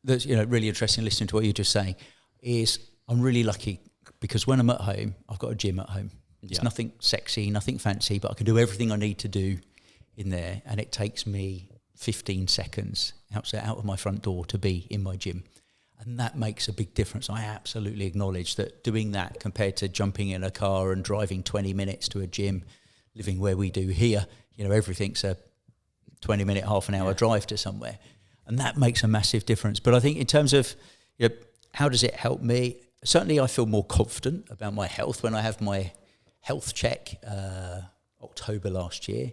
that's really interesting listening to what you're just saying is I'm really lucky because when I'm at home, I've got a gym at home. It's nothing sexy, nothing fancy, but I can do everything I need to do in there, and it takes me 15 seconds out of my front door to be in my gym. And that makes a big difference. I absolutely acknowledge that doing that compared to jumping in a car and driving 20 minutes to a gym, living where we do here, everything's a 20-minute, half an hour drive to somewhere. And that makes a massive difference. But I think in terms of how does it help me, certainly I feel more confident about my health. When I have my health check October last year,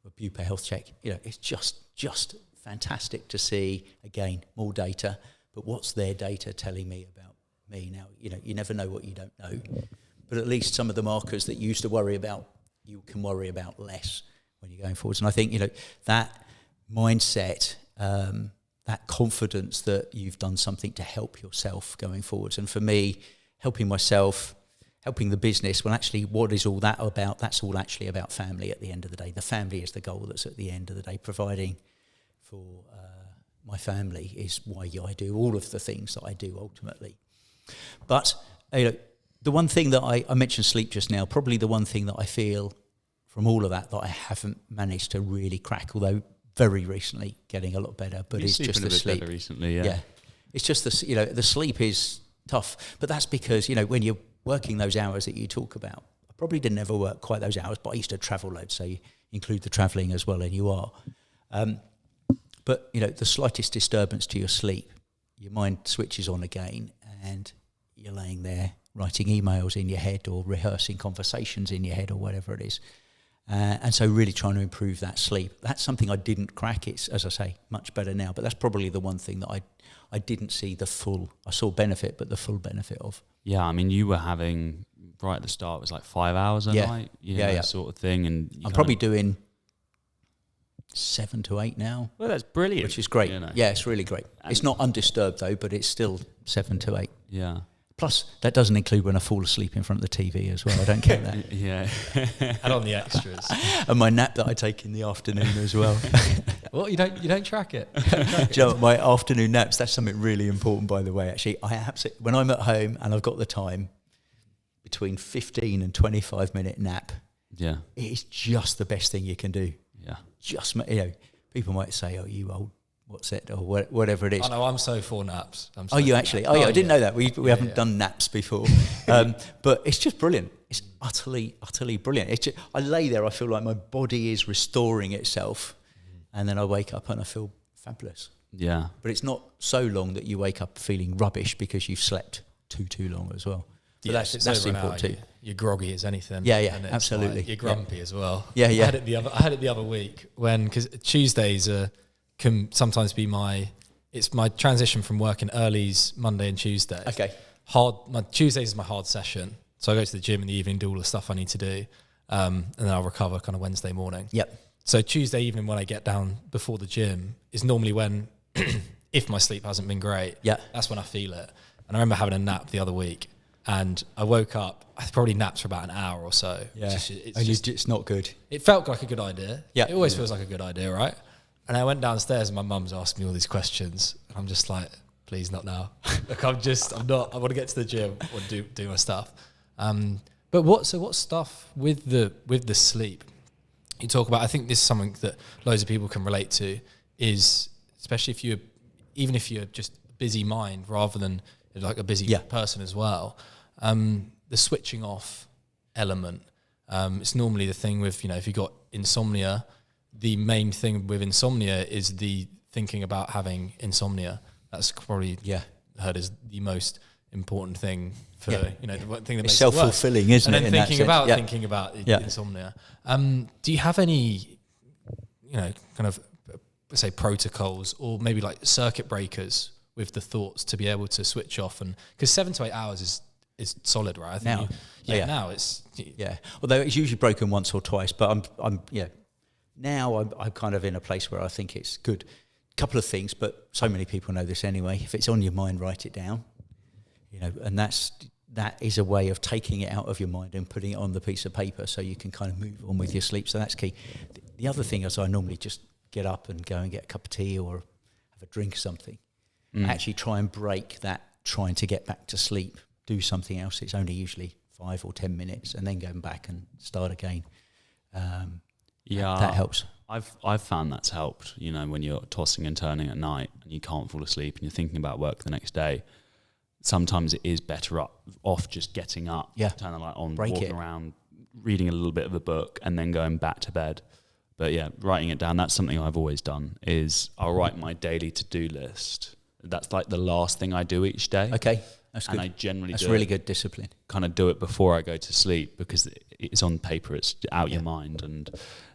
a Bupa health check, it's just fantastic to see, again, more data. But what's their data telling me about me now? You never know what you don't know. But at least some of the markers that you used to worry about, you can worry about less when you're going forwards. And I think, that mindset, that confidence that you've done something to help yourself going forwards. And for me, helping myself, helping the business, well, actually, what is all that about? That's all actually about family at the end of the day. The family is the goal that's at the end of the day. Providing for my family is why I do all of the things that I do ultimately. But the one thing that I mentioned sleep just now, probably the one thing that I feel from all of that I haven't managed to really crack, although very recently getting a lot better, but it's just the sleep. Better recently, yeah. It's just the sleep is tough, but that's because when you're working those hours that you talk about, I probably didn't ever work quite those hours, but I used to travel loads, so you include the travelling as well, and you are. But the slightest disturbance to your sleep, your mind switches on again, and you're laying there writing emails in your head or rehearsing conversations in your head or whatever it is. And so really trying to improve that sleep. That's something I didn't crack. It's, as I say, much better now. But that's probably the one thing that I didn't see I saw benefit, but the full benefit of. Yeah, I mean, you were having, right at the start, it was like 5 hours a night, sort of thing. And I'm probably doing 7 to 8 now. Well, that's brilliant. Which is great. Yeah, it's really great. And it's not undisturbed, though, but it's still 7 to 8. Yeah. Plus, that doesn't include when I fall asleep in front of the TV as well. I don't count that. Yeah. Add on the extras. And my nap that I take in the afternoon as well. Well, you don't track it. My afternoon naps, that's something really important, by the way. Actually, when I'm at home and I've got the time, between 15 and 25 minute nap, it is just the best thing you can do. Yeah. Just, people might say, "Oh, you old, what's it?" or whatever it is. I know, I'm so for naps. I didn't know that. We haven't done naps before. But it's just brilliant. It's utterly brilliant. I lay there, I feel like my body is restoring itself, and then I wake up and I feel fabulous. Yeah. But it's not so long that you wake up feeling rubbish because you've slept too long as well. But that's important too. You're groggy as anything. Yeah, absolutely. You're grumpy as well. Yeah. I had it the other week because Tuesdays can sometimes be my transition from working earlies Monday and Tuesday. Okay. My Tuesdays is my hard session, so I go to the gym in the evening, do all the stuff I need to do, and then I'll recover kind of Wednesday morning. Yep. So Tuesday evening when I get down before the gym is normally when, if my sleep hasn't been great, that's when I feel it. And I remember having a nap the other week. And I woke up, I probably napped for about an hour or so. Yeah, it's not good. It felt like a good idea. Yeah. It always feels like a good idea, right? And I went downstairs and my mum's asked me all these questions. I'm just like, please not now. Like I want to get to the gym, I want to do my stuff. But what stuff with the sleep you talk about, I think this is something that loads of people can relate to, is especially if you're just a busy mind rather than like a busy person as well. The switching off element, it's normally the thing with, if you've got insomnia, the main thing with insomnia is the thinking about having insomnia. That's probably heard as the most important thing for, the one thing that makes self-fulfilling, isn't it? And then thinking about insomnia. Do you have any, kind of, say, protocols or maybe like circuit breakers with the thoughts to be able to switch off? And because 7 to 8 hours is solid, right? I think now it's although it's usually broken once or twice, but I'm now I'm kind of in a place where I think it's good. couple of things, but so many people know this anyway. If it's on your mind, write it down. And that is a way of taking it out of your mind and putting it on the piece of paper so you can kind of move on with your sleep. So that's key. The other thing is I normally just get up and go and get a cup of tea or have a drink or something. Actually try and break that trying to get back to sleep. Do something else. It's only usually 5 or 10 minutes and then going back and start again. That helps. I've found that's helped, when you're tossing and turning at night and you can't fall asleep and you're thinking about work the next day. Sometimes it is better off just getting up, turn the light on, walking around, reading a little bit of a book and then going back to bed. But yeah, writing it down, that's something I've always done, is I'll write my daily to-do list. That's like the last thing I do each day. Okay, that's good. And I generally that's really good discipline. Kind of do it before I go to sleep because it's on paper, it's out your mind, and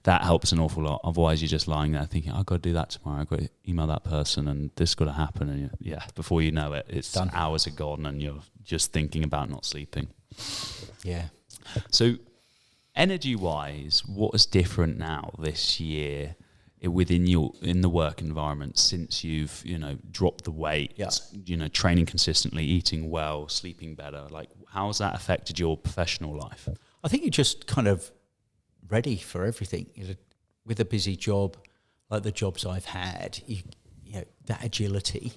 that helps an awful lot. Otherwise, you're just lying there thinking, I've got to do that tomorrow, I've got to email that person, and this has got to happen. And before you know it, it's done. Hours are gone, and you're just thinking about not sleeping. Yeah. So, energy-wise, what is different now this year in the work environment since you've dropped the weight, training consistently, eating well, sleeping better? Like, how's that affected your professional life? I think you're just kind of ready for everything. With a busy job, like the jobs I've had, that agility,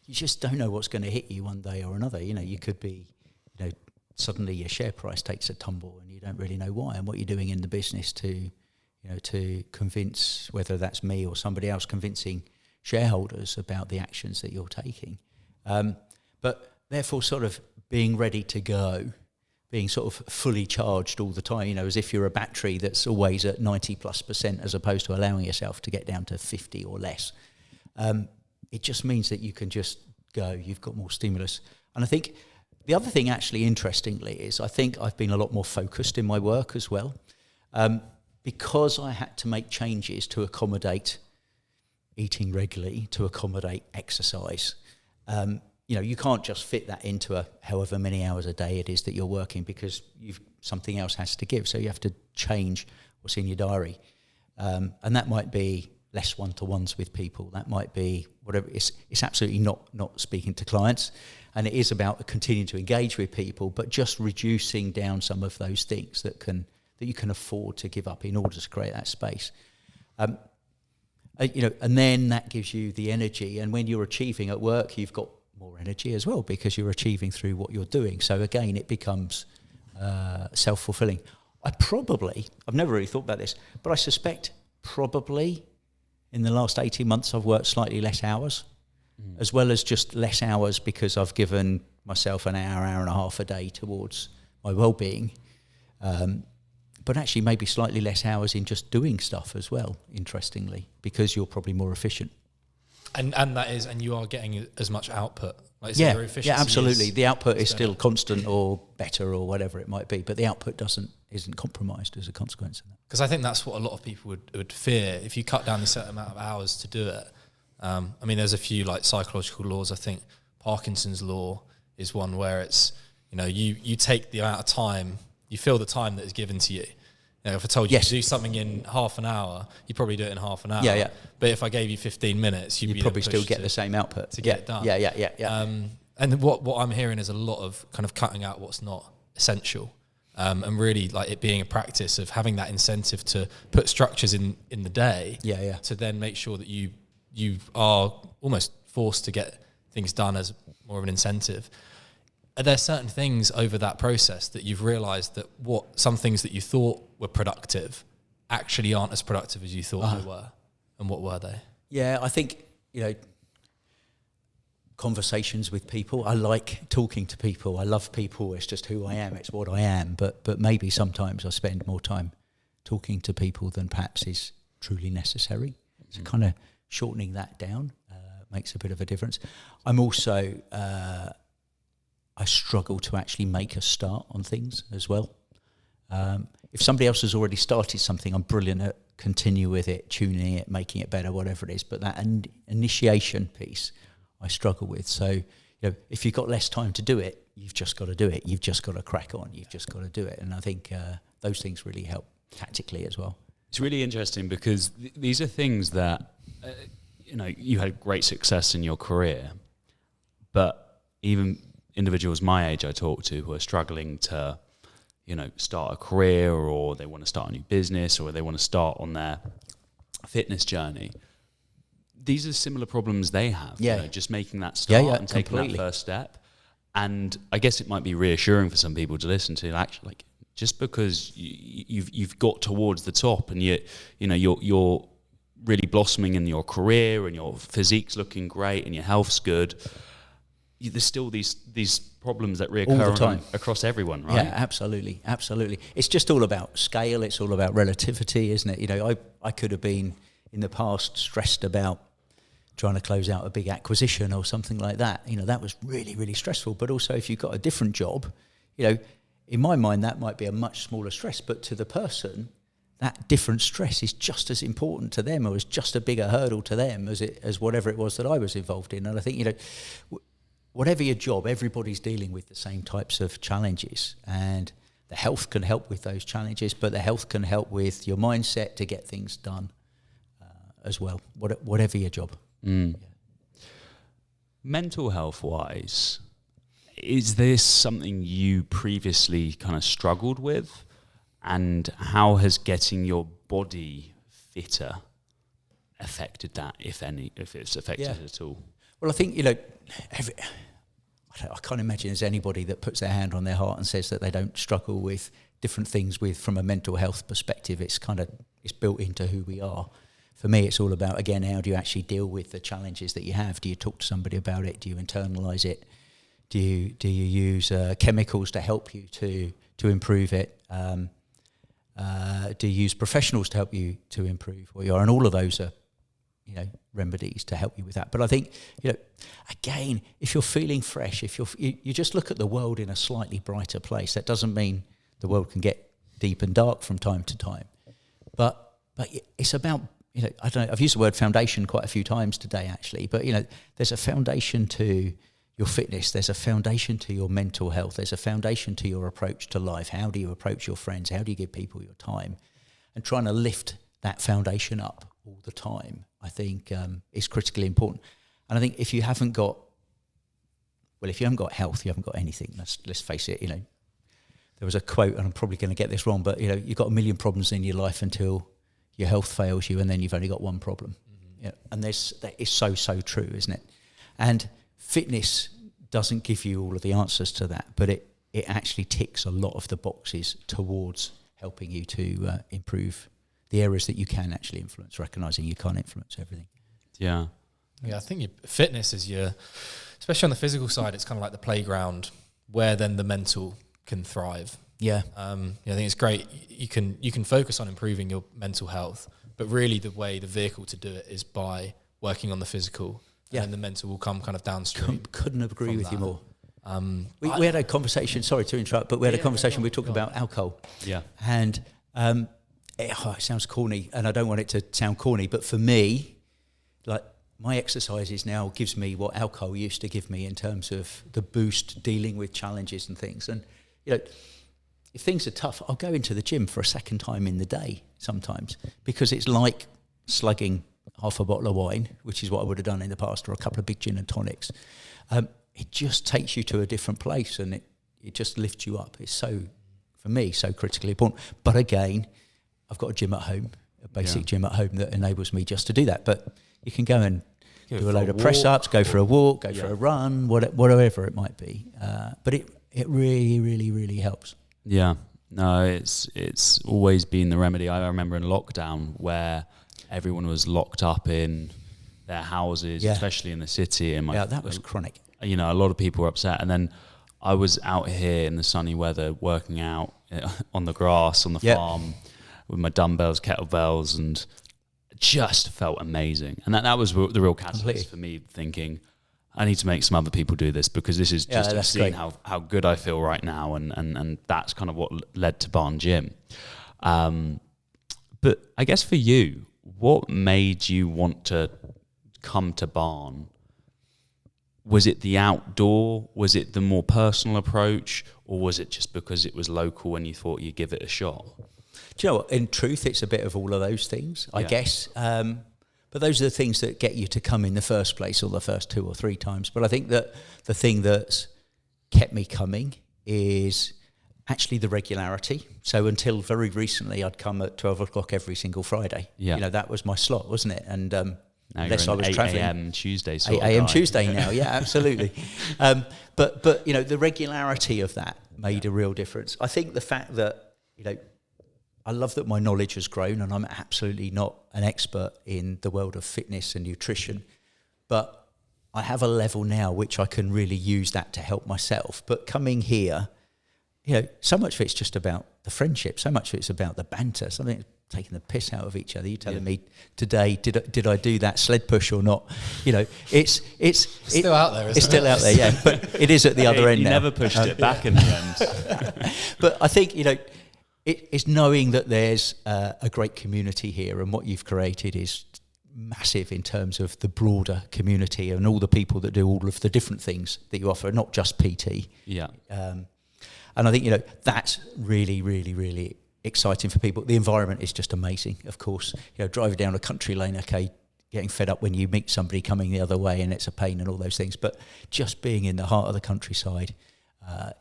you just don't know what's going to hit you one day or another. You could be, suddenly your share price takes a tumble and you don't really know why, and what you're doing in the business to convince, whether that's me or somebody else, convincing shareholders about the actions that you're taking. But therefore sort of being ready to go, being sort of fully charged all the time, as if you're a battery that's always at 90+% as opposed to allowing yourself to get down to 50 or less. It just means that you can just go, you've got more stimulus. And I think the other thing actually, interestingly, is I think I've been a lot more focused in my work as well. Because I had to make changes to accommodate eating regularly, to accommodate exercise. You can't just fit that into however many hours a day it is that you're working, because something else has to give. So you have to change what's in your diary. And that might be less one-to-ones with people. That might be whatever. It's absolutely not speaking to clients. And it is about continuing to engage with people, but just reducing down some of those things that you can afford to give up in order to create that space. And then that gives you the energy. And when you're achieving at work, you've got more energy as well because you're achieving through what you're doing. So again, it becomes self-fulfilling. I've never really thought about this, but I suspect probably in the last 18 months I've worked slightly less hours, as well as just less hours because I've given myself an hour and a half a day towards my well-being. But actually maybe slightly less hours in just doing stuff as well, interestingly, because you're probably more efficient. And you are getting as much output. Your efficiency absolutely. The output is still constant or better or whatever it might be, but the output isn't compromised as a consequence of that. Because I think that's what a lot of people would fear. If you cut down a certain amount of hours to do it, there's a few like psychological laws. I think Parkinson's law is one where it's, you take the amount of time, you feel the time that is given to you. If I told you to do something in half an hour, you'd probably do it in half an hour. Yeah. But if I gave you 15 minutes, you'd probably still get the same output to get it done. Yeah. And what I'm hearing is a lot of kind of cutting out what's not essential, and really like it being a practice of having that incentive to put structures in the day. To then make sure that you are almost forced to get things done as more of an incentive. Are there certain things over that process that you've realised that some things that you thought were productive actually aren't as productive as you thought they were? And what were they? Yeah, I think, conversations with people. I like talking to people. I love people. It's just who I am. It's what I am. But maybe sometimes I spend more time talking to people than perhaps is truly necessary. So kind of shortening that down makes a bit of a difference. I'm also... I struggle to actually make a start on things as well. If somebody else has already started something, I'm brilliant at continue with it, tuning it, making it better, whatever it is. But that initiation piece, I struggle with. So, if you've got less time to do it, you've just got to do it. You've just got to crack on. You've just got to do it. And I think those things really help tactically as well. It's really interesting because these are things that... you had great success in your career, but even individuals my age I talk to who are struggling to, start a career, or they want to start a new business, or they want to start on their fitness journey. These are similar problems they have. Just making that start and taking that first step. And I guess it might be reassuring for some people to listen to, actually, like, just because you've got towards the top and you're really blossoming in your career and your physique's looking great and your health's good, there's still these problems that reoccur all the time across everyone, right? Yeah, absolutely. It's just all about scale. It's all about relativity, isn't it? I could have been in the past stressed about trying to close out a big acquisition or something like that. That was really, really stressful. But also, if you've got a different job, in my mind, that might be a much smaller stress. But to the person, that different stress is just as important to them, or is just a bigger hurdle to them as whatever it was that I was involved in. And I think, whatever your job, everybody's dealing with the same types of challenges. And the health can help with those challenges, but the health can help with your mindset to get things done as well, whatever your job. Yeah. Mental health wise, is this something you previously kind of struggled with? And how has getting your body fitter affected that, if it's affected at all? Well, I think, I can't imagine there's anybody that puts their hand on their heart and says that they don't struggle with different things from a mental health perspective. It's built into who we are. For me, it's all about, again, how do you actually deal with the challenges that you have? Do you talk to somebody about it? Do you internalise it? Do you use chemicals to help you to improve it? Do you use professionals to help you to improve what you are? And all of those are, remedies to help you with that. But I think, again, if you're feeling fresh, if you just look at the world in a slightly brighter place. That doesn't mean the world can get deep and dark from time to time. But it's about, I don't know, I've used the word foundation quite a few times today, actually. But, there's a foundation to your fitness. There's a foundation to your mental health. There's a foundation to your approach to life. How do you approach your friends? How do you give people your time? And trying to lift that foundation up all the time, I think, is critically important. And I think if you haven't got health, you haven't got anything. Let's face it. There was a quote, and I'm probably going to get this wrong, but you've got a million problems in your life until your health fails you, and then you've only got one problem. Mm-hmm. And that is so true, isn't it? And fitness doesn't give you all of the answers to that, but it actually ticks a lot of the boxes towards helping you to improve the areas that you can actually influence, recognising you can't influence everything. Yeah. I think fitness is especially on the physical side, it's kind of like the playground where then the mental can thrive. Yeah. I think it's great. You can focus on improving your mental health, but really the vehicle to do it is by working on the physical. Yeah. And then the mental will come kind of downstream. Couldn't agree with you more. We had a conversation, sorry to interrupt, but we had a conversation, we talked about alcohol. Yeah. And it sounds corny, and I don't want it to sound corny, but for me, like, my exercises now gives me what alcohol used to give me in terms of the boost dealing with challenges and things. And, if things are tough, I'll go into the gym for a second time in the day sometimes, because it's like slugging half a bottle of wine, which is what I would have done in the past, or a couple of big gin and tonics. It just takes you to a different place, and it just lifts you up. It's for me, so critically important. But again, I've got a gym at home, a basic gym at home that enables me just to do that. But you can go and do a load of press-ups, go for a walk, go for a run, whatever it might be. But it really, really, really helps. Yeah. No, it's always been the remedy. I remember in lockdown where everyone was locked up in their houses, especially in the city. And that was chronic. A lot of people were upset. And then I was out here in the sunny weather working out on the grass on the farm with my dumbbells, kettlebells, and just felt amazing. And that was the real catalyst for me, thinking, I need to make some other people do this, because this is just seeing how good I feel right now. And that's kind of what led to Barn Gym. But I guess for you, what made you want to come to Barn? Was it the outdoor? Was it the more personal approach? Or was it just because it was local and you thought you'd give it a shot? Do you know what? In truth, it's a bit of all of those things, I guess. But But those are the things that get you to come in the first place, or the first 2 or 3 times. But I think that the thing that's kept me coming is actually the regularity. So until very recently, I'd come at 12 o'clock every single Friday. Yeah. You know, that was my slot, wasn't it? And now unless I was 8 travelling. 8 a.m. Tuesday. 8 a.m. Tuesday now, yeah, absolutely. But you know, the regularity of that made a real difference. I think the fact that, you know, I love that my knowledge has grown, and I'm absolutely not an expert in the world of fitness and nutrition, but I have a level now which I can really use that to help myself. But coming here, you know, so much of it's just about the friendship, so much of it's about the banter, something taking the piss out of each other. You telling me today, did I do that sled push or not? You know, it's still out there. It's still out there, yeah. But it is at the other end you now. You never pushed it back in the end. But I think, you know, it's knowing that there's a great community here, and what you've created is massive in terms of the broader community and all the people that do all of the different things that you offer, not just PT. Yeah. And I think, you know, that's really, really, really exciting for people. The environment is just amazing, of course. You know, driving down a country lane, okay, getting fed up when you meet somebody coming the other way and it's a pain and all those things. But just being in the heart of the countryside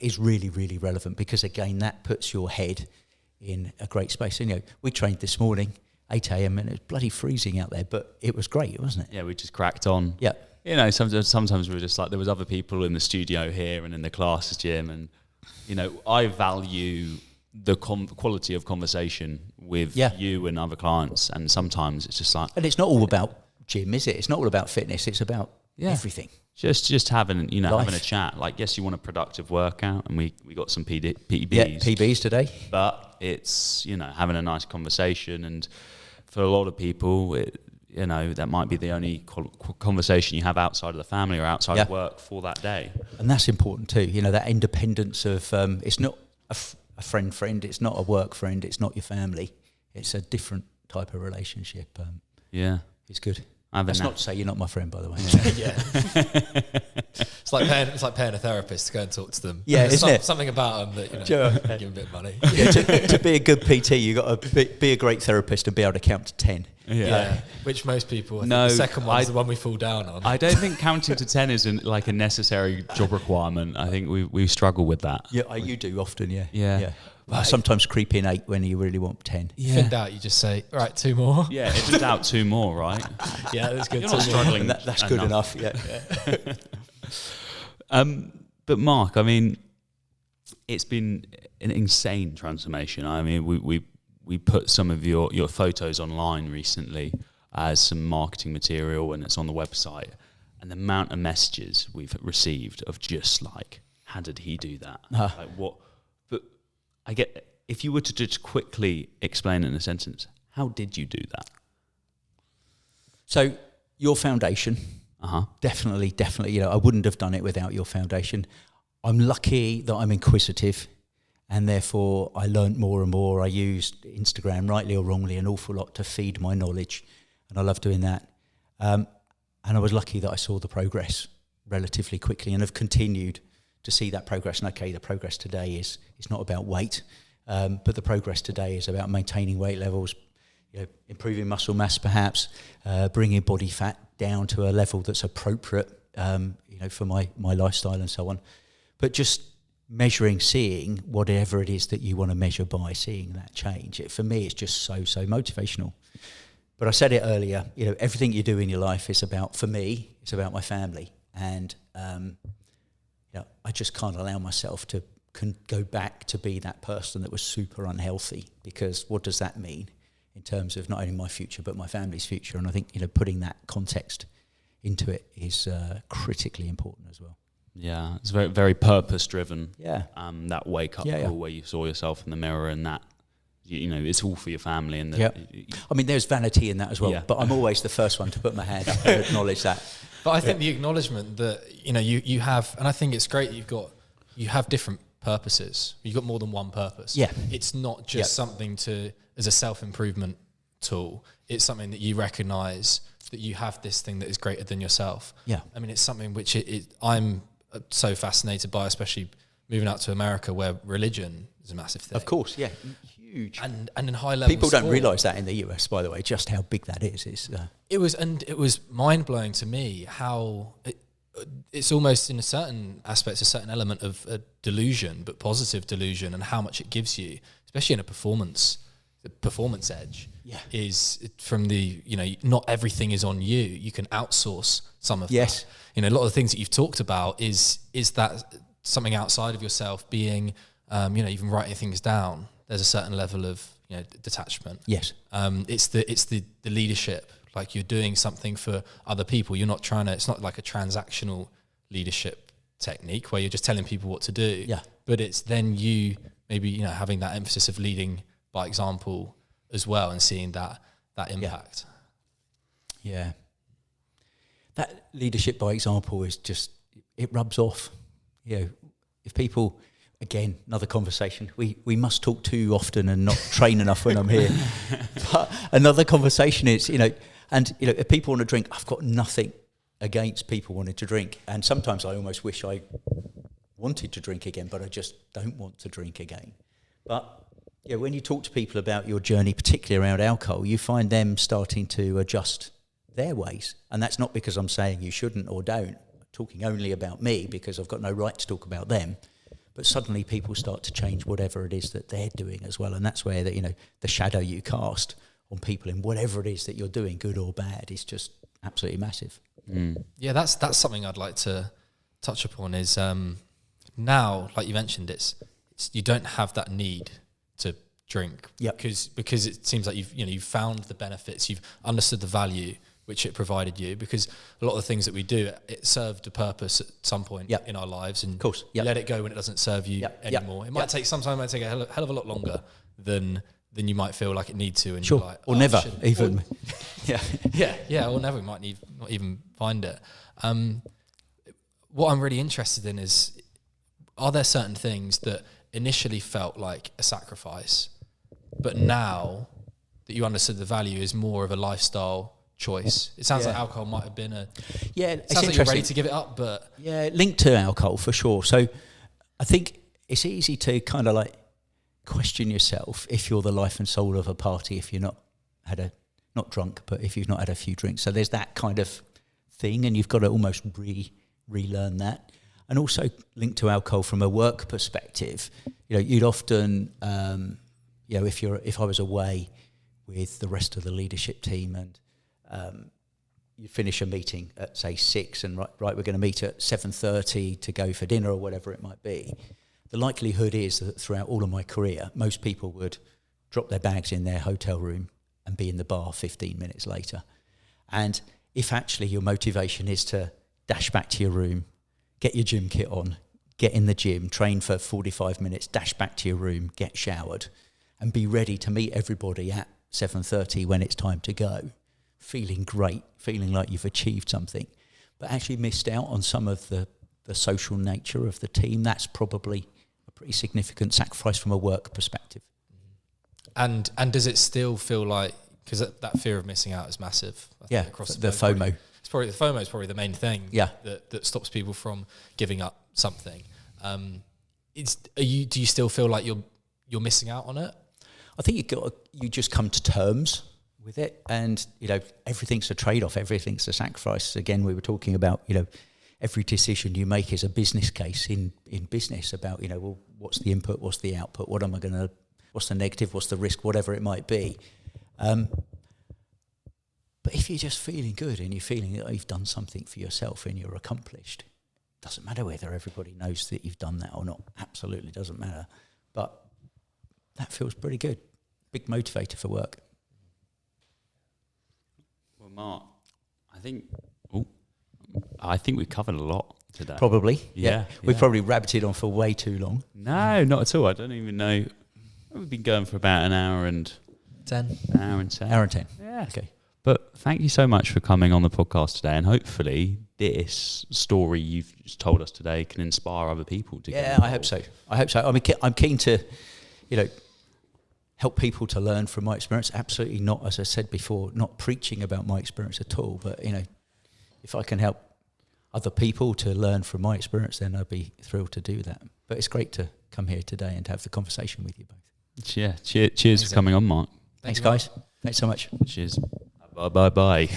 is really, really relevant, because, again, that puts your head in a great space. And, you know, we trained this morning, 8 a.m, and it was bloody freezing out there, but it was great, wasn't it? Yeah, we just cracked on. Yeah. You know, sometimes we were just like, there was other people in the studio here and in the classes gym, and, you know, I value the quality of conversation with you and other clients, and sometimes it's just like... And it's not all about gym, is it? It's not all about fitness, it's about everything. Just having, you know, Life. having a chat. Like, yes, you want a productive workout, and we got some PBs. Yeah, PBs today. But it's, you know, having a nice conversation, and for a lot of people, you know, that might be the only conversation you have outside of the family or outside of work for that day. And that's important too, you know, that independence of, it's not a friend, it's not a work friend, it's not your family. It's a different type of relationship. It's good. That's not to say you're not my friend, by the way. It's like paying a therapist to go and talk to them. Yeah, there's isn't it? Something about them that, you know, give them a bit of money. Yeah, to be a good PT, you've got to be a great therapist and be able to count to 10. Yeah. Which most people, I think the second one is the one we fall down on. I don't think counting to 10 is like a necessary job requirement. I think we struggle with that. Yeah, you do often, Yeah. Well, sometimes creep in 8 when you really want 10. If in doubt, you just say, all right, 2 more. Yeah, if in doubt, 2 more, right? Yeah, that's good. You're not struggling. That's good enough, yeah. But Mark, I mean, it's been an insane transformation. I mean, we put some of your photos online recently as some marketing material, and it's on the website. And the amount of messages we've received of just like, how did he do that? Like what? But I get, if you were to just quickly explain in a sentence, how did you do that? So your foundation, definitely, you know, I wouldn't have done it without your foundation. I'm lucky that I'm inquisitive, and therefore I learnt more and more. I used Instagram, rightly or wrongly, an awful lot to feed my knowledge, and I love doing that. And I was lucky that I saw the progress relatively quickly, and have continued to see that progress. And okay, the progress today is not about weight, but the progress today is about maintaining weight levels, you know, improving muscle mass, perhaps bringing body fat down to a level that's appropriate, you know, for my lifestyle and so on. But just measuring, seeing whatever it is that you want to measure by, seeing that change. For me, it's just so motivational. But I said it earlier, you know, everything you do in your life is about, for me, it's about my family. And you know, I just can't allow myself to go back to be that person that was super unhealthy, because what does that mean in terms of not only my future but my family's future? And I think, you know, putting that context into it is critically important as well. Yeah, it's very, very purpose driven. Yeah. That wake up call where you saw yourself in the mirror, and that, you know, it's all for your family. And I mean, there's vanity in that as well, but I'm always the first one to put my hand up and acknowledge that. But I think the acknowledgement that, you know, you have, and I think it's great you have different purposes. You've got more than one purpose. Yeah. It's not just something as a self-improvement tool. It's something that you recognise that you have this thing that is greater than yourself. Yeah. I mean, it's something which I'm so fascinated by, especially moving out to America, where religion is a massive thing. Of course, yeah. Huge. huge. And in high level people sport, don't realise that in the US, by the way, just how big that is. It was mind blowing to me how it's almost in a certain aspects a certain element of a delusion, but positive delusion, and how much it gives you, especially in a performance edge. Is from the, not everything is on you. You can outsource some of that. A lot of the things that you've talked about is that something outside of yourself being, even writing things down. There's a certain level of detachment. Yes. It's the leadership. Like you're doing something for other people. You're not trying to. It's not like a transactional leadership technique where you're just telling people what to do. Yeah. But it's then you maybe having that emphasis of leading by example as well, and seeing that impact. Yeah. That leadership by example is just, it rubs off. If people, again, another conversation, we must talk too often and not train enough when I'm here. But another conversation is, if people want to drink, I've got nothing against people wanting to drink. And sometimes I almost wish I wanted to drink again, but I just don't want to drink again. But when you talk to people about your journey, particularly around alcohol, you find them starting to adjust their ways. And that's not because I'm saying you shouldn't or don't. I'm talking only about me because I've got no right to talk about them. But suddenly people start to change whatever it is that they're doing as well. And that's where the shadow you cast on people in whatever it is that you're doing, good or bad, is just absolutely massive. Yeah, that's something I'd like to touch upon is now, like you mentioned, it's you don't have that need to drink because it seems like you've found the benefits, you've understood the value which it provided you, because a lot of the things that we do, it served a purpose at some point in our lives, and of course, let it go when it doesn't serve you anymore. It might take sometimes, it might take a hell of a lot longer than you might feel like it need to, and you're like, or never even, or never, we might not even find it. What I'm really interested in is, are there certain things that initially felt like a sacrifice, but now that you understood the value is more of a lifestyle choice? It sounds like alcohol might have been it sounds like you're ready to give it up, but linked to alcohol for sure. So I think it's easy to kind of like question yourself if you're the life and soul of a party, if you're not drunk, but if you've not had a few drinks. So there's that kind of thing, and you've got to almost relearn that. And also linked to alcohol from a work perspective, you'd often, if I was away with the rest of the leadership team and you finish a meeting at say 6 and right, we're going to meet at 7:30 to go for dinner or whatever it might be. The likelihood is that throughout all of my career, most people would drop their bags in their hotel room and be in the bar 15 minutes later. And if actually your motivation is to dash back to your room, get your gym kit on, get in the gym, train for 45 minutes, dash back to your room, get showered, and be ready to meet everybody at 7:30 when it's time to go, feeling great, feeling like you've achieved something, but actually missed out on some of the social nature of the team, that's probably a pretty significant sacrifice from a work perspective. And does it still feel like, because that fear of missing out is massive, I think, across the FOMO. The FOMO is probably the main thing that stops people from giving up something. Do you still feel like you're missing out on it? I think you just come to terms with it, and everything's a trade-off, everything's a sacrifice. Again, we were talking about every decision you make is a business case in business about well, what's the input, what's the output, what's the negative, what's the risk, whatever it might be. But if you're just feeling good and you're feeling that you've done something for yourself and you're accomplished, doesn't matter whether everybody knows that you've done that or not. Absolutely doesn't matter. But that feels pretty good. Big motivator for work. Well, Mark, I think we've covered a lot today. Probably. Yeah. We've probably rabbited on for way too long. No, not at all. I don't even know. We've been going for about an hour and 10. An hour and 10. Hour and 10. Yeah. Okay. But thank you so much for coming on the podcast today, and hopefully this story you've just told us today can inspire other people to get involved. I hope so. I'm keen to, help people to learn from my experience. Absolutely not, as I said before, not preaching about my experience at all. But, if I can help other people to learn from my experience, then I'd be thrilled to do that. But it's great to come here today and to have the conversation with you both. Yeah. Cheers for coming on, Mark. Thanks, guys. Thanks so much. Cheers. Bye.